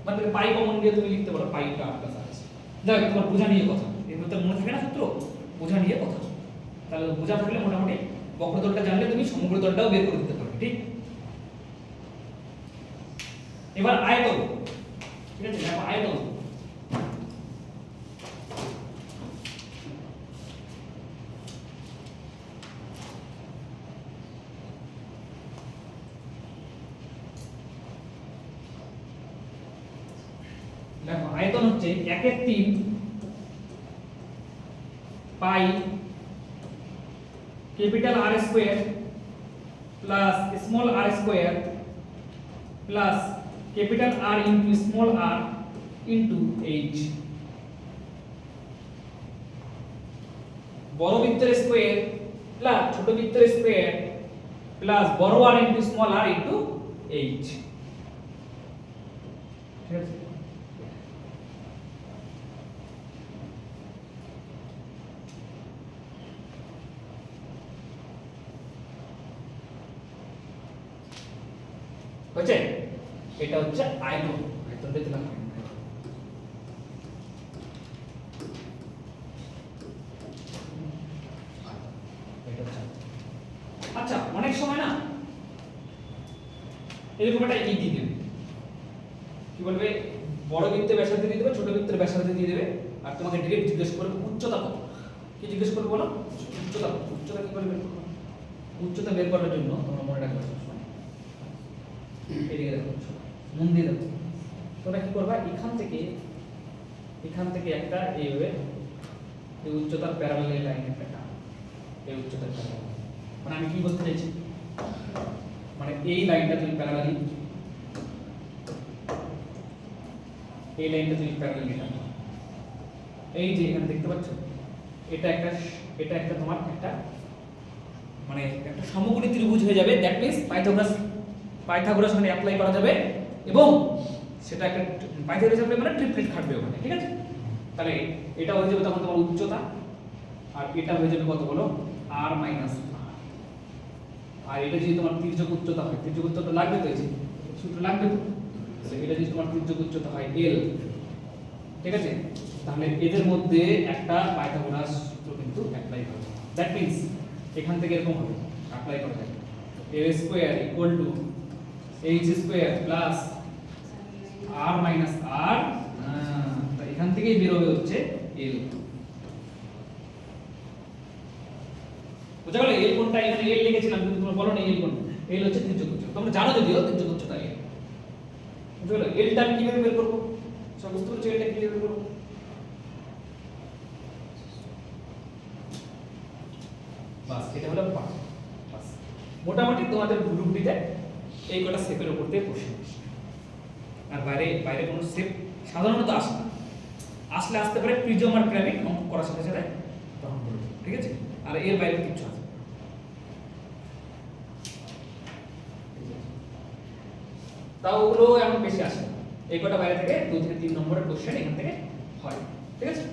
মানে পাই কমন দিয়ে তুমি লিখতে পারো পাই আর প্লাস আর। যাই হোক তোমার বোঝা নিয়ে কথা, এর মধ্যে মনে থাকে না সূত্র, বোঝা নিয়ে কথা। তাহলে বোঝা থাকলে মোটামুটি বক্রতলটা জানলে তুমি সমগ্রতলটাও বের করে দিতে পারবে। ঠিক? এবার আয়তন, ঠিক আছে? দেখো আয়তন, দেখো আয়তন হচ্ছে 1/3 pi capital R square plus small r square plus capital R into small r into h. বড় বৃত্তের স্কয়ার প্লাস ছোট বৃত্তের স্কয়ার প্লাস বড় R into small r into h. ঠিক আছে? হয়েছে? এটা হচ্ছে আয়তন, আয়তনটা দিলাম। এটা হচ্ছে আয়তন। আচ্ছা, অনেক সময় না এরকম একটা ই দিয়ে দেবে, কি বলবে, বড় বৃত্তের ব্যাসার্ধ দিয়ে দেবে, ছোট বৃত্তের ব্যাসার্ধ দিয়ে দেবে, আর তোমাকে ডিরেক্ট জিজ্ঞেস করবে উচ্চতা কত। কি জিজ্ঞেস করবে বলো? উচ্চতা কত। উচ্চতা কি করে বের করবে? উচ্চতা বের করার জন্য তোমরা মনে রাখবে সবসময় এদিকে দেখো, মন দিয়ে দেখো, তোমরা কি করবা, এখান থেকে একটা এইভাবে এই উচ্চতার প্যারালাল লাইন একটা টান, এই উচ্চতার প্যারালাল। মানে আমি কি বলতে চাইছি, মানে এই লাইনটা তুমি প্যারালালি, এই লাইনটা তুমি প্যারালালি টানো। এই যে এখানে দেখতে পাচ্ছ, এটা একটা তোমার একটা মানে একটা সমকোণী ত্রিভুজ হয়ে যাবে। দ্যাট মিন্স পাইথাগোরাস মানে অ্যাপ্লাই করা যাবে, এবং সেটা একটা পাইথাগোরাস অ্যাপ্লাই মানে ট্রিপলেট খাটবে ওখানে, ঠিক আছে? তাহলে এটা হয়ে যাবে তখন তোমার উচ্চতা, আর এটা হয়ে যাবে কত বলো, r মাইনাস r। আর এটা যদি তোমার তির্যক উচ্চতা হয়, তির্যক উচ্চতা লাগবে তো, এই যে সূত্র লাগবে তো, তাহলে এটা যদি তোমার তির্যক উচ্চতা হয় l, ঠিক আছে, তাহলে এদের মধ্যে একটা পাইথাগোরাস সূত্র কিন্তু অ্যাপ্লাই হবে। দ্যাট মিন্স এখান থেকে এরকম হবে, অ্যাপ্লাই করা যাবে a square equal two h square plus r minus r, এখান থেকেই বের হবে হচ্ছে l। বুঝা গেল? l কোনটা, এখানে l লিখেছিলাম কিন্তু তোমরা বলো না l কোন, l হচ্ছে তির্যক উচ্চতা, তোমরা জানো যদিও তির্যক উচ্চতা l। বুঝা গেল? l টা আমি কিভাবে বের করব, সব বুঝতে পারছো? l টা কিভাবে বের করব? বাস, এটা হলো পার্ট। বাস, মোটামুটি তোমাদের গ্রুপ দিতে এই কটা শেপের উপর দিয়ে প্রশ্ন আসে, আর বাইরে কোনো শেপ সাধারণত আসে না। আসলে আসতে পারে প্রিজম আর পিরামিড, অঙ্ক করার সাথে সাথে তখন বলবে, ঠিক আছে? আর এর বাইরে কিছু আসে না। তাও ওগুলো এমন বেশি আসে না, এই কটা বাইরে থেকে 2 থেকে 3 নম্বরের কোশ্চেন এখান থেকে হয়, ঠিক আছে?